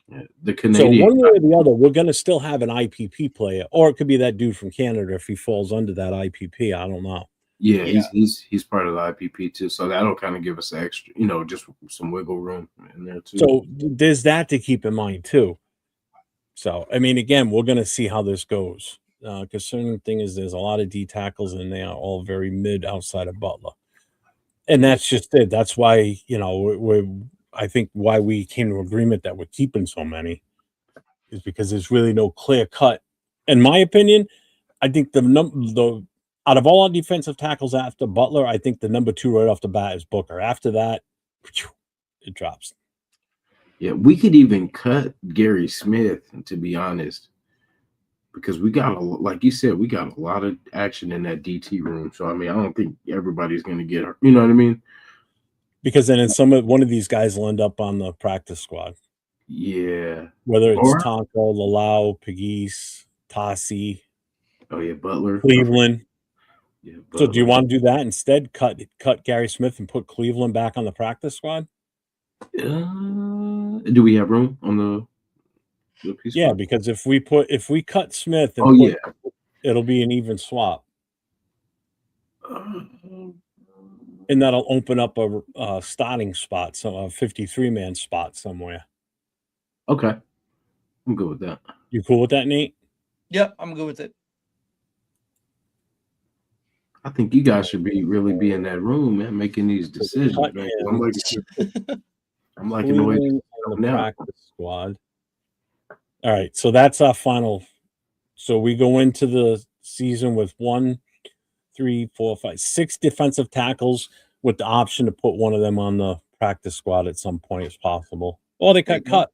Yeah, the Canadian. So one way or the other, we're going to still have an IPP player, or it could be that dude from Canada if he falls under that IPP. I don't know. Yeah, he's part of the IPP too, so that'll kind of give us extra, just some wiggle room in there too. So there's that to keep in mind too. So I mean, again, we're going to see how this goes. Because certain thing is, there's a lot of D tackles, and they are all very mid outside of Butler, and that's just it. That's why we're I think why we came to agreement that we're keeping so many is because there's really no clear cut. In my opinion, I think the out of all our defensive tackles after Butler, I think the number 2 right off the bat is Booker. After that, it drops. Yeah, we could even cut Gary Smith, to be honest, because we got like you said, we got a lot of action in that DT room. So I mean, I don't think everybody's going to get her. You know what I mean? Because then one of these guys will end up on the practice squad. Yeah. Whether it's Or Tonko, Lalau, Pegues, Tassi, Butler, Cleveland. Yeah, So do you want to do that instead? Cut Gary Smith and put Cleveland back on the practice squad? Do we have room on the piece? Yeah, because if we cut Smith and it'll be an even swap. And that'll open up a starting spot, so a 53-man spot somewhere. Okay. I'm good with that. You cool with that, Nate? Yep, I'm good with it. I think you guys should really be in that room, man, making these decisions. Man. I'm liking the way the practice squad. All right, so that's our final. So we go into the season with 1, 3, 4, 5, 6 defensive tackles with the option to put one of them on the practice squad at some point if possible. Or they got cut.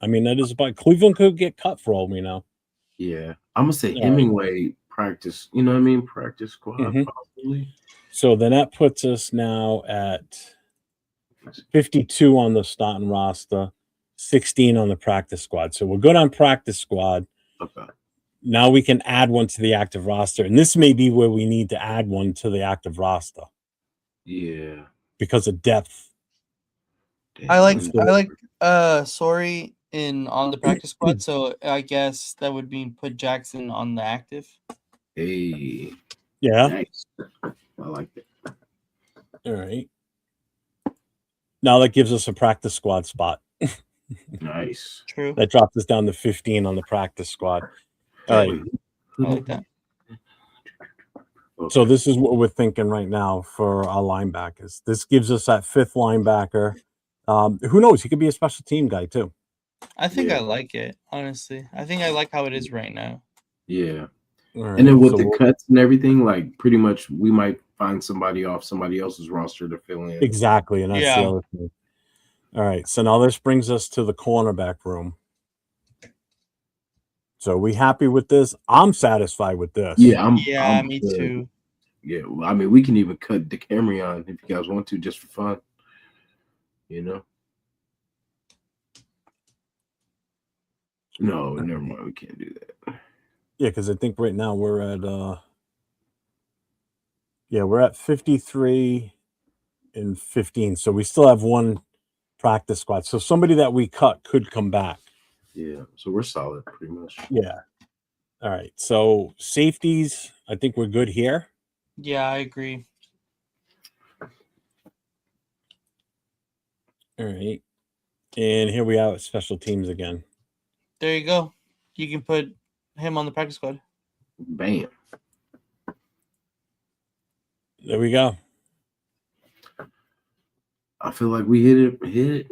I mean, that is about Cleveland could get cut for all we know. Yeah. I'm gonna say Hemingway practice, you know what I mean? Practice squad possibly. So then that puts us now at 52 on the starting roster, 16 on the practice squad. So we're good on practice squad. Okay. Now we can add one to the active roster. And this may be where we need to add one to the active roster. Yeah. Because of depth. I like Sorry on the practice squad, so I guess that would mean put Jackson on the active. Hey. Yeah. Nice. I like that. All right. Now that gives us a practice squad spot. Nice. True. That drops us down to 15 on the practice squad. All right. I like that. So this is what we're thinking right now for our linebackers. This gives us that 5th linebacker. Who knows? He could be a special team guy too. I think I like it, honestly. I think I like how it is right now. Yeah. Right. And then with the cuts and everything, like pretty much we might find somebody off somebody else's roster to fill in. Exactly. And that's the other thing. All right. So now this brings us to the cornerback room. So we happy with this? I'm satisfied with this. Yeah, I'm me good. Too. Yeah, well, I mean, we can even cut DeCamerion if you guys want to, just for fun. You know? No, never mind. We can't do that. Yeah, because I think right now we're at 53 and 15. So we still have one practice squad. So somebody that we cut could come back. Yeah, so we're solid pretty much. Yeah. All right. So safeties, I think we're good here. Yeah, I agree. All right. And here we are at special teams again. There you go. You can put him on the practice squad. Bam. There we go. I feel like we hit it.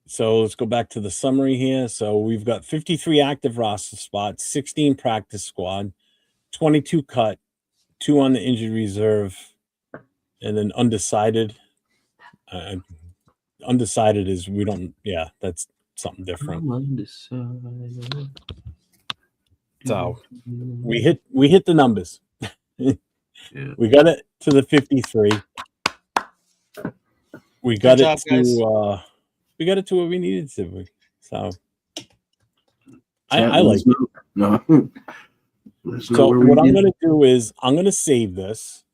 So let's go back to the summary here. So we've got 53 active roster spots, 16 practice squad, 22 cut, 2 on the injured reserve, and then undecided. Undecided is we don't. Yeah, that's something different. I'm undecided. So we hit the numbers. Yeah. We got it to the 53. We got Good job, guys. We got it to where we needed to. So I like it. No. So what I'm going to do is I'm going to save this.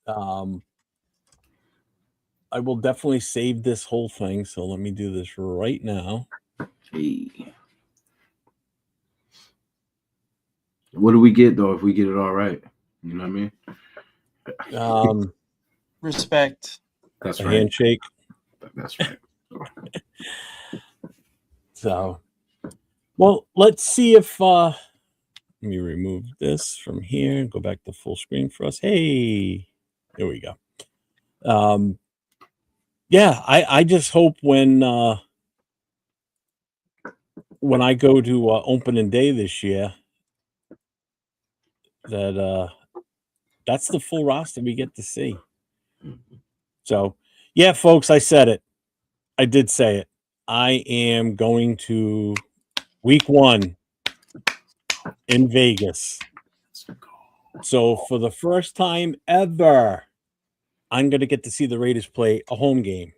I will definitely save this whole thing. So let me do this right now. Hey. What do we get though if we get it all right? You know what I mean? Respect. That's a right. Handshake. That's right. So, well, let's see if let me remove this from here and go back to full screen for us. Hey, there we go. Yeah, I just hope when I go to opening day this year that that's the full roster we get to see. So, yeah, folks, I said it. I did say it. I am going to week 1 in Vegas. So, for the first time ever, I'm going to get to see the Raiders play a home game.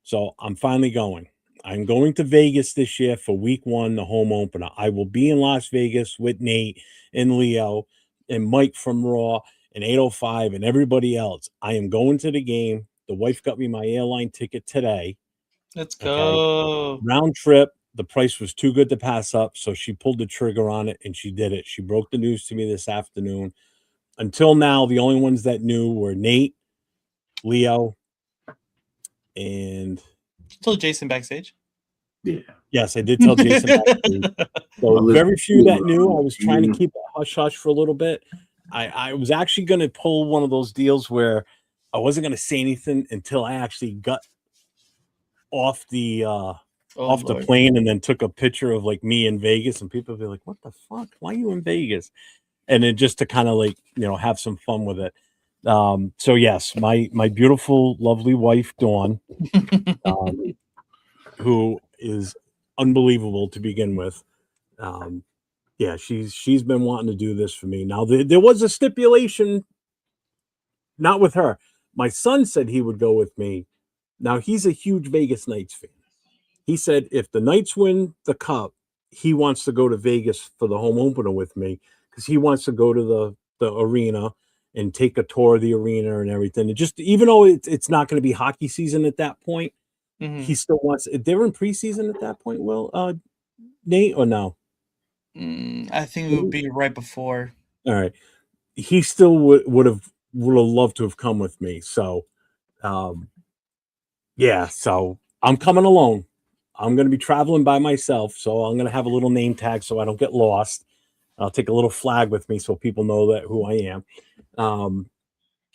So, I'm finally going. I'm going to Vegas this year for week 1, the home opener. I will be in Las Vegas with Nate and Leo and Mike from Raw and 805 and everybody else. I am going to the game. The wife got me my airline ticket today. Let's Okay. go. Round trip. The price was too good to pass up. So she pulled the trigger on it and she did it. She broke the news to me this afternoon. Until now, the only ones that knew were Nate, Leo, and Told Jason backstage. Yeah. yes, I did tell Jason backstage. So very few that knew. I was trying to keep it hush hush for a little bit. I was actually going to pull one of those deals where I wasn't going to say anything until I actually got off the the plane and then took a picture of like me in Vegas, and people would be like, "What the fuck? Why are you in Vegas?" And then just to kind of like have some fun with it. So yes, my beautiful, lovely wife Dawn, who is unbelievable to begin with. Yeah, she's been wanting to do this for me. Now there was a stipulation, not with her. My son said he would go with me. Now he's a huge Vegas Knights fan. He said if the Knights win the cup, he wants to go to Vegas for the home opener with me because he wants to go to the arena and take a tour of the arena and everything. And just even though it's not going to be hockey season at that point, he still wants. They're in preseason at that point. Will Nate or no? I think it would be right before. All right. He still would have loved to have come with me. So, yeah. So I'm coming alone. I'm going to be traveling by myself. So I'm going to have a little name tag so I don't get lost. I'll take a little flag with me so people know that who I am.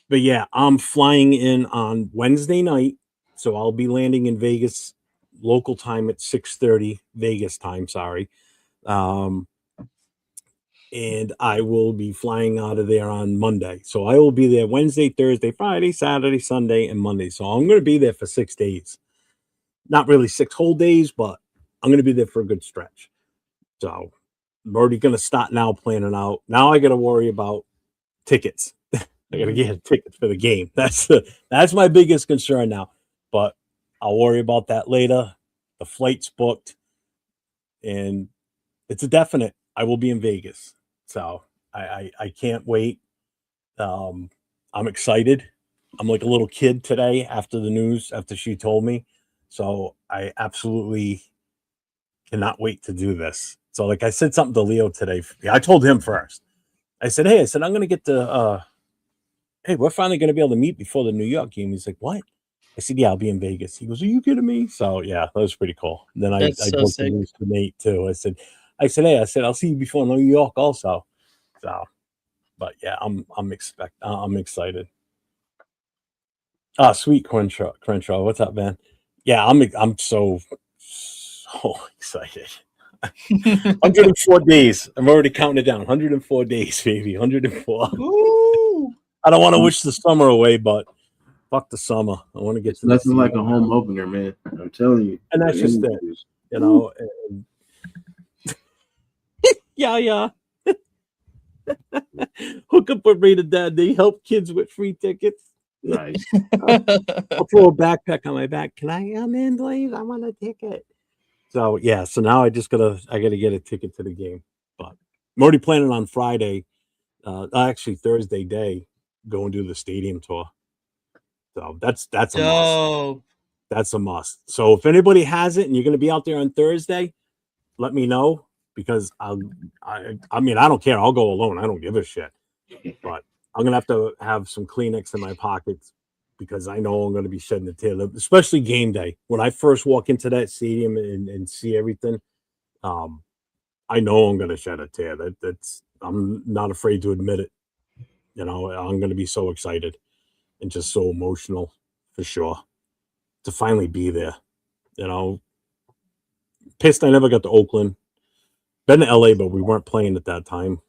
But yeah, I'm flying in on Wednesday night. So I'll be landing in Vegas local time at 6:30 Vegas time. Sorry. And I will be flying out of there on Monday. So I will be there Wednesday, Thursday, Friday, Saturday, Sunday, and Monday. So I'm going to be there for 6 days. Not really 6 whole days, but I'm going to be there for a good stretch. So I'm already going to start now planning out. Now I got to worry about tickets. I got to get tickets for the game. That's my biggest concern now. But I'll worry about that later. The flight's booked, and it's a definite. I will be in Vegas. So I can't wait. I'm excited. I'm like a little kid today after the news, after she told me. So I absolutely cannot wait to do this. So like I said something to Leo today. I told him first. I said, hey, I'm going to get the, hey, we're finally going to be able to meet before the New York game. He's like, what? I said, yeah, I'll be in Vegas. He goes, are you kidding me? So yeah, that was pretty cool. And then I broke the news to Nate too. I said, hey, I'll see you before New York also. So, but yeah, I'm excited. Sweet Crenshaw, what's up, man? Yeah, I'm so excited. 104 days. I'm already counting it down. 104 days, baby. 104. Ooh. I don't want to wish the summer away, but fuck the summer. I want to get to nothing like a home opener, man. I'm telling you. And that's just it. You know. And yeah. Hook up with Raider Dad. They help kids with free tickets. Nice. I'll throw a backpack on my back. Can I come in, please? I want a ticket. So yeah, so now I gotta get a ticket to the game. But I'm already planning on Friday, actually Thursday day, go and do the stadium tour. So that's a must. That's a must. So if anybody has it and you're gonna be out there on Thursday, let me know because I mean I don't care. I'll go alone. I don't give a shit. But I'm gonna have to have some Kleenex in my pockets because I know I'm gonna be shedding a tear, especially game day. When I first walk into that stadium and see everything, I know I'm gonna shed a tear. That's I'm not afraid to admit it. You know, I'm gonna be so excited and just so emotional for sure. to finally be there. You know, pissed I never got to Oakland. Been to LA, but we weren't playing at that time.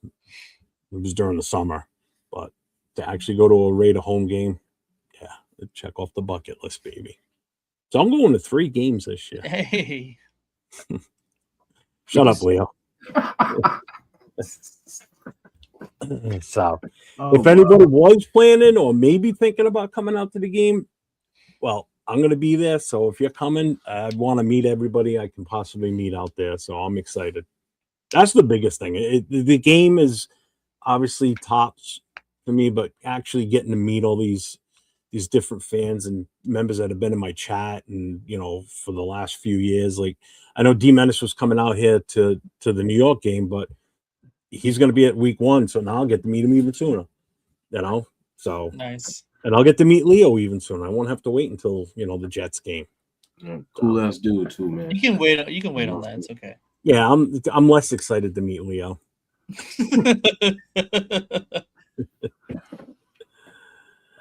It was during the summer. But to actually go to a Raider home game, yeah, check off the bucket list, baby. So I'm going to 3 games this year. Hey. Shut up, Leo. So, if anybody was planning or maybe thinking about coming out to the game, well, I'm going to be there. So if you're coming, I want to meet everybody I can possibly meet out there. So I'm excited. That's the biggest thing. The game is obviously tops for me, but actually getting to meet all these different fans and members that have been in my chat and, you know, for the last few years. Like, I know D Menace was coming out here to the New York game, but he's going to be at week 1. So now I'll get to meet him even sooner, you know? So Nice. And I'll get to meet Leo even soon. I won't have to wait until, you know, the Jets game. Cool ass dude too, man. You can wait. You can wait on that. It's okay. Yeah, I'm less excited to meet Leo.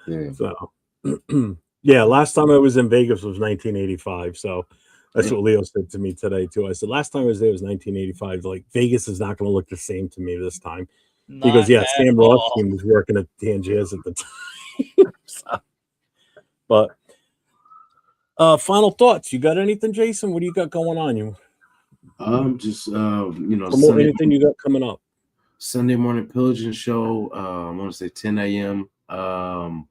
Yeah. So, yeah, last time I was in Vegas was 1985. So that's what Leo said to me today too. I said last time I was there was 1985. Like Vegas is not going to look the same to me this time. He goes, yeah, Sam Rothstein was working at Tangiers at the time. So, but final thoughts. You got anything, Jason? What do you got going on? You Just you know, promote anything you got coming up? Sunday morning pillaging show. I want to say 10 a.m. I'm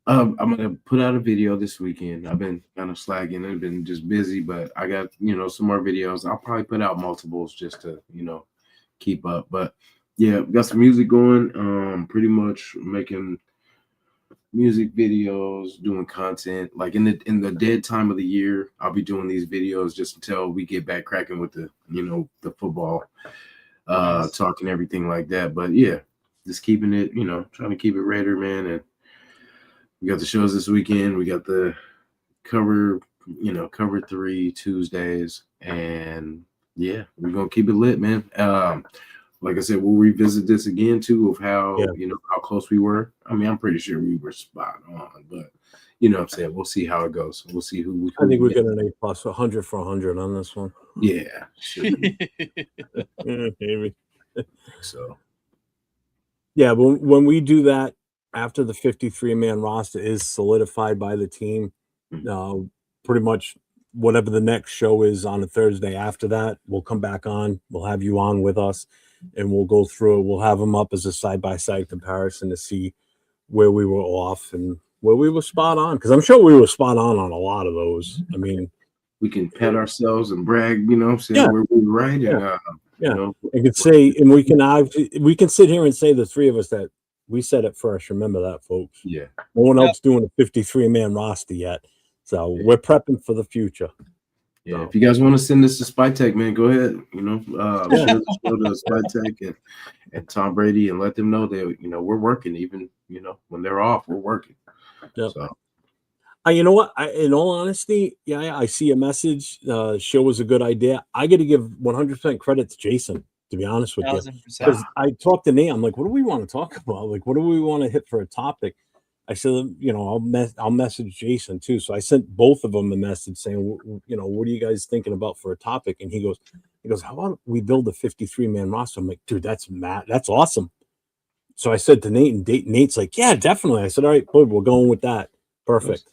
gonna put out a video this weekend. I've been kind of slacking. I've been just busy, but I got, you know, some more videos. I'll probably put out multiples just to, you know, keep up. But yeah, got some music going. Pretty much making music videos, doing content. Like in the dead time of the year, I'll be doing these videos just until we get back cracking with the, you know, the football, talking everything like that. But yeah, just keeping it, you know, trying to keep it Raider, man. And we got the shows this weekend. We got the cover 3 Tuesdays, and yeah, we're gonna keep it lit, man. Like I said, we'll revisit this again too of how you know how close we were. I mean, I'm pretty sure we were spot on, but you know what I'm saying, we'll see how it goes. We'll see who I think we got an A+, 100 for 100 on this one. Yeah, Maybe. So yeah, when we do that after the 53-man roster is solidified by the team, pretty much whatever the next show is on a Thursday after that, we'll come back on. We'll have you on with us, and we'll go through it. We'll have them up as a side-by-side comparison to see where we were off and where we were spot on. Because I'm sure we were spot on a lot of those. I mean, we can pat ourselves and brag, you know, say where we were right. And, you know, I could say, and we can sit here and say, the three of us, that we said it first. Remember that, folks. Yeah. No one else doing a 53-man roster yet. So we're prepping for the future. Yeah. So, if you guys want to send this to Spy Tech, man, go ahead. You know, share the show to Spy Tech and Tom Brady, and let them know that, you know, we're working. Even, you know, when they're off, we're working. Yep. So. You know what? In all honesty, I see a message. Show was a good idea. I got to give 100% credit to Jason, to be honest with you. Because I talked to Nate. I'm like, what do we want to talk about? Like, what do we want to hit for a topic? I said, you know, I'll message Jason too. So I sent both of them a message saying, you know, what are you guys thinking about for a topic? And he goes, how about we build a 53-man roster? I'm like, dude, that's awesome. So I said to Nate, and Nate's like, yeah, definitely. I said, all right, good, we're going with that. Perfect.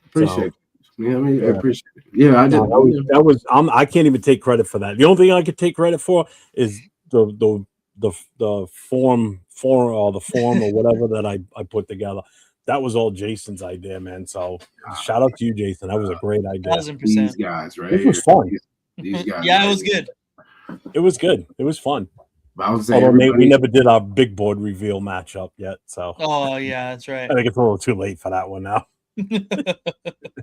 Appreciate it. Yeah, I mean, I appreciate it. Yeah, I did. That was I can't even take credit for that. The only thing I could take credit for is the form or whatever that I put together. That was all Jason's idea, man. So shout out to you, Jason. That was a great idea. 1000%. These guys, right? It was fun. These guys. Yeah, it was good. It was good. It was fun. I would say we never did our big board reveal matchup yet. So oh yeah, that's right. I think it's a little too late for that one now.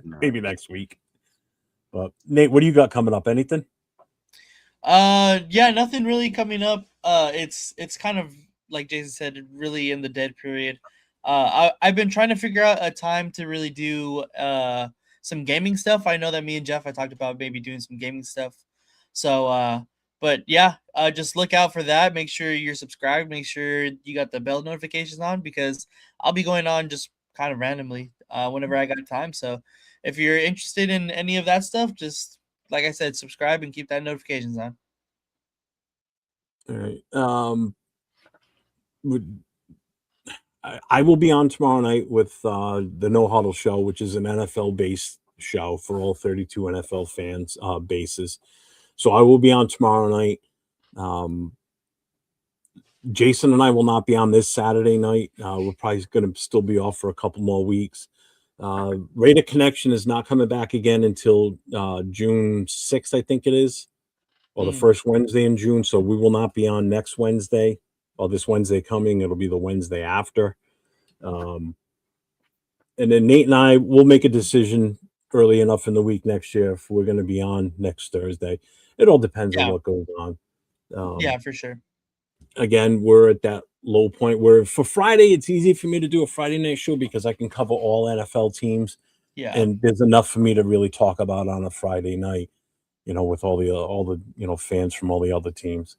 Maybe next week. But Nate, what do you got coming up? Anything? Yeah, nothing really coming up. It's kind of like Jason said, really in the dead period. I've been trying to figure out a time to really do some gaming stuff. I know that me and Jeff, I talked about maybe doing some gaming stuff. So but yeah, just look out for that. Make sure you're subscribed. Make sure you got the bell notifications on, because I'll be going on just kind of randomly whenever I got time. So if you're interested in any of that stuff, just like I said, subscribe and keep that notifications on. All right. I will be on tomorrow night with the No Huddle Show, which is an NFL-based show for all 32 NFL fans bases. So I will be on tomorrow night. Jason and I will not be on this Saturday night. We're probably going to still be off for a couple more weeks. Raider Connection is not coming back again until June 6th, I think it is, or the first Wednesday in June. So we will not be on next Wednesday or this Wednesday coming. It'll be the Wednesday after. And then Nate and I will make a decision early enough in the week next year if we're going to be on next Thursday. It all depends on what goes on. Yeah, for sure. Again, we're at that low point where for Friday, it's easy for me to do a Friday night show because I can cover all NFL teams. Yeah. And there's enough for me to really talk about on a Friday night, with all the fans from all the other teams.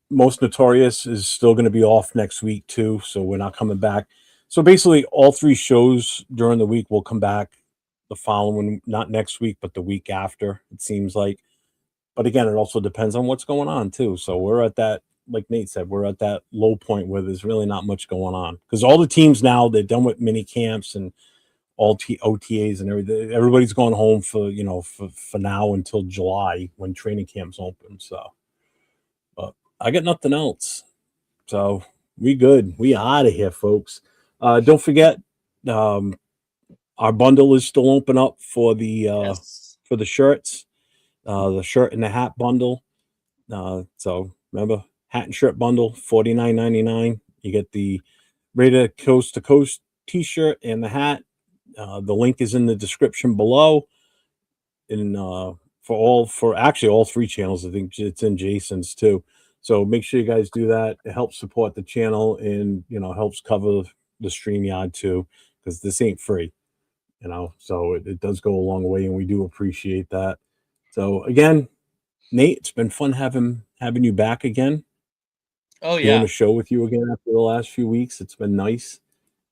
Most Notorious is still going to be off next week too, so we're not coming back. So basically all 3 shows during the week will come back the following, not next week, but the week after, it seems like. But again, it also depends on what's going on too. So we're at that, like Nate said, we're at that low point where there's really not much going on because all the teams now, they're done with mini camps and all OTAs and everything. Everybody's going home for now until July when training camps open. So, but I got nothing else. So we good. We out of here, folks. Don't forget, our bundle is still open up for the for the shirts. The shirt and the hat bundle. So remember, hat and shirt bundle, $49.99. You get the Raider Coast to Coast t-shirt and the hat. The link is in the description below. And for actually all 3 channels, I think it's in Jason's too. So make sure you guys do that. It helps support the channel and helps cover the StreamYard too, because this ain't free. So it does go a long way, and we do appreciate that. So again, Nate, it's been fun having you back again. Oh yeah, doing a show with you again after the last few weeks. It's been nice.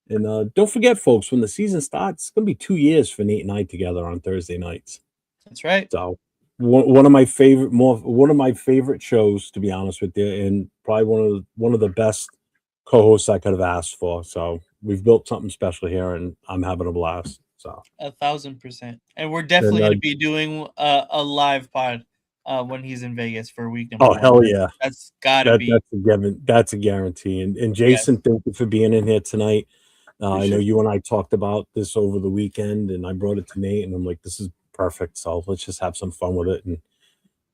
And don't forget, folks, when the season starts, it's gonna be 2 years for Nate and I together on Thursday nights. That's right. So one of my favorite shows, to be honest with you, and probably one of the best co-hosts I could have asked for. So we've built something special here, and I'm having a blast. So 1,000%, and we're definitely going to be doing a live pod when he's in Vegas for week number 1. Hell yeah, that's gotta be. That's a guarantee. And Jason, thank you for being in here tonight. I know you and I talked about this over the weekend, and I brought it to Nate, and I'm like, this is perfect. So let's just have some fun with it and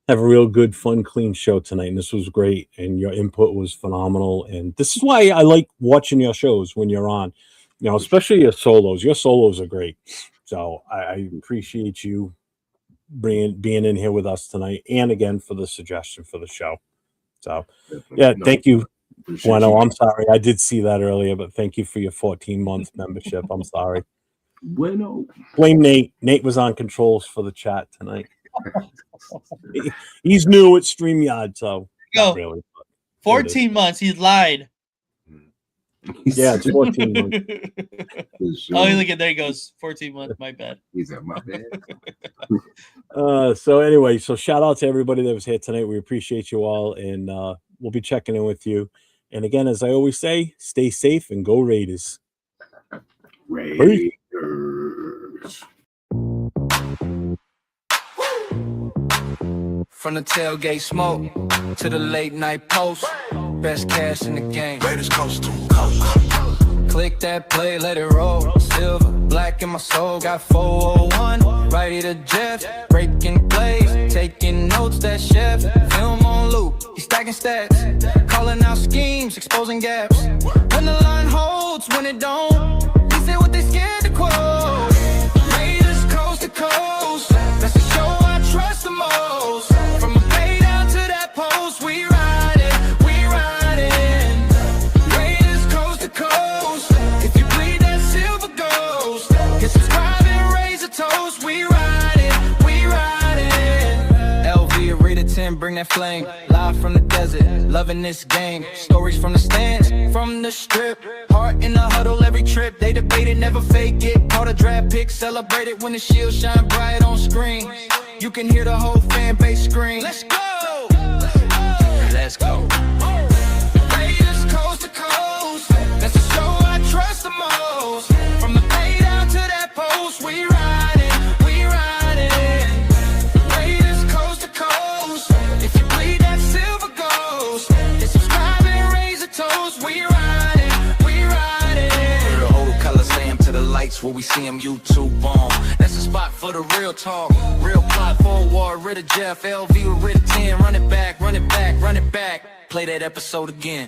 have a real good, fun, clean show tonight. And this was great, and your input was phenomenal. And this is why I like watching your shows when you're on. Especially your solos. Your solos are great. So I appreciate you being in here with us tonight, and again for the suggestion for the show. So thank you, Bueno. I'm sorry, I did see that earlier, but thank you for your 14-month membership. I'm sorry. Bueno. Blame Nate. Nate was on controls for the chat tonight. He's new at StreamYard, so not really. 14 months. He lied. Yeah, it's 14 months. Oh, look at there he goes. 14 months. My bad. He's at my bad. So anyway, shout out to everybody that was here tonight. We appreciate you all, and we'll be checking in with you. And again, as I always say, stay safe and go Raiders. Raiders. From the tailgate smoke to the late night post, best cash in the game. Raiders coast to coast. Click that play, let it roll. Silver, black in my soul, got 401. Raider Jeff, breaking plays, taking notes. That chef, film on loop, he's stacking stats, calling out schemes, exposing gaps. When the line holds, when it don't, he said what they scared to quote. Raiders coast to coast, that's the show I trust the most. From a bay down to that post, we riding. Raiders coast to coast, if you bleed that silver ghost, hit subscribe and raise a toast. We riding. LV, Raider 10, bring that flame, live from the desert. loving this game. Stories from the stands, from the strip. Heart in the huddle every trip. They debate it, never fake it. Caught a draft pick, celebrate it when the shield shine bright on screen. You can hear the whole fan base scream. Let's go! Let's go. Raiders coast to coast. That's the show I trust the most. From the bay down to that post, we ride it, we ride it. Raiders coast to coast. If you bleed that silver ghost, then subscribe and raise a toast. We ride it, we ride it. The whole Coliseum to the lights where we see them YouTube on. That's the spot for the real talk. Real plot forward, rid of Jeff, LV with rid of 10. Run it back, run it back, run it back. Play that episode again.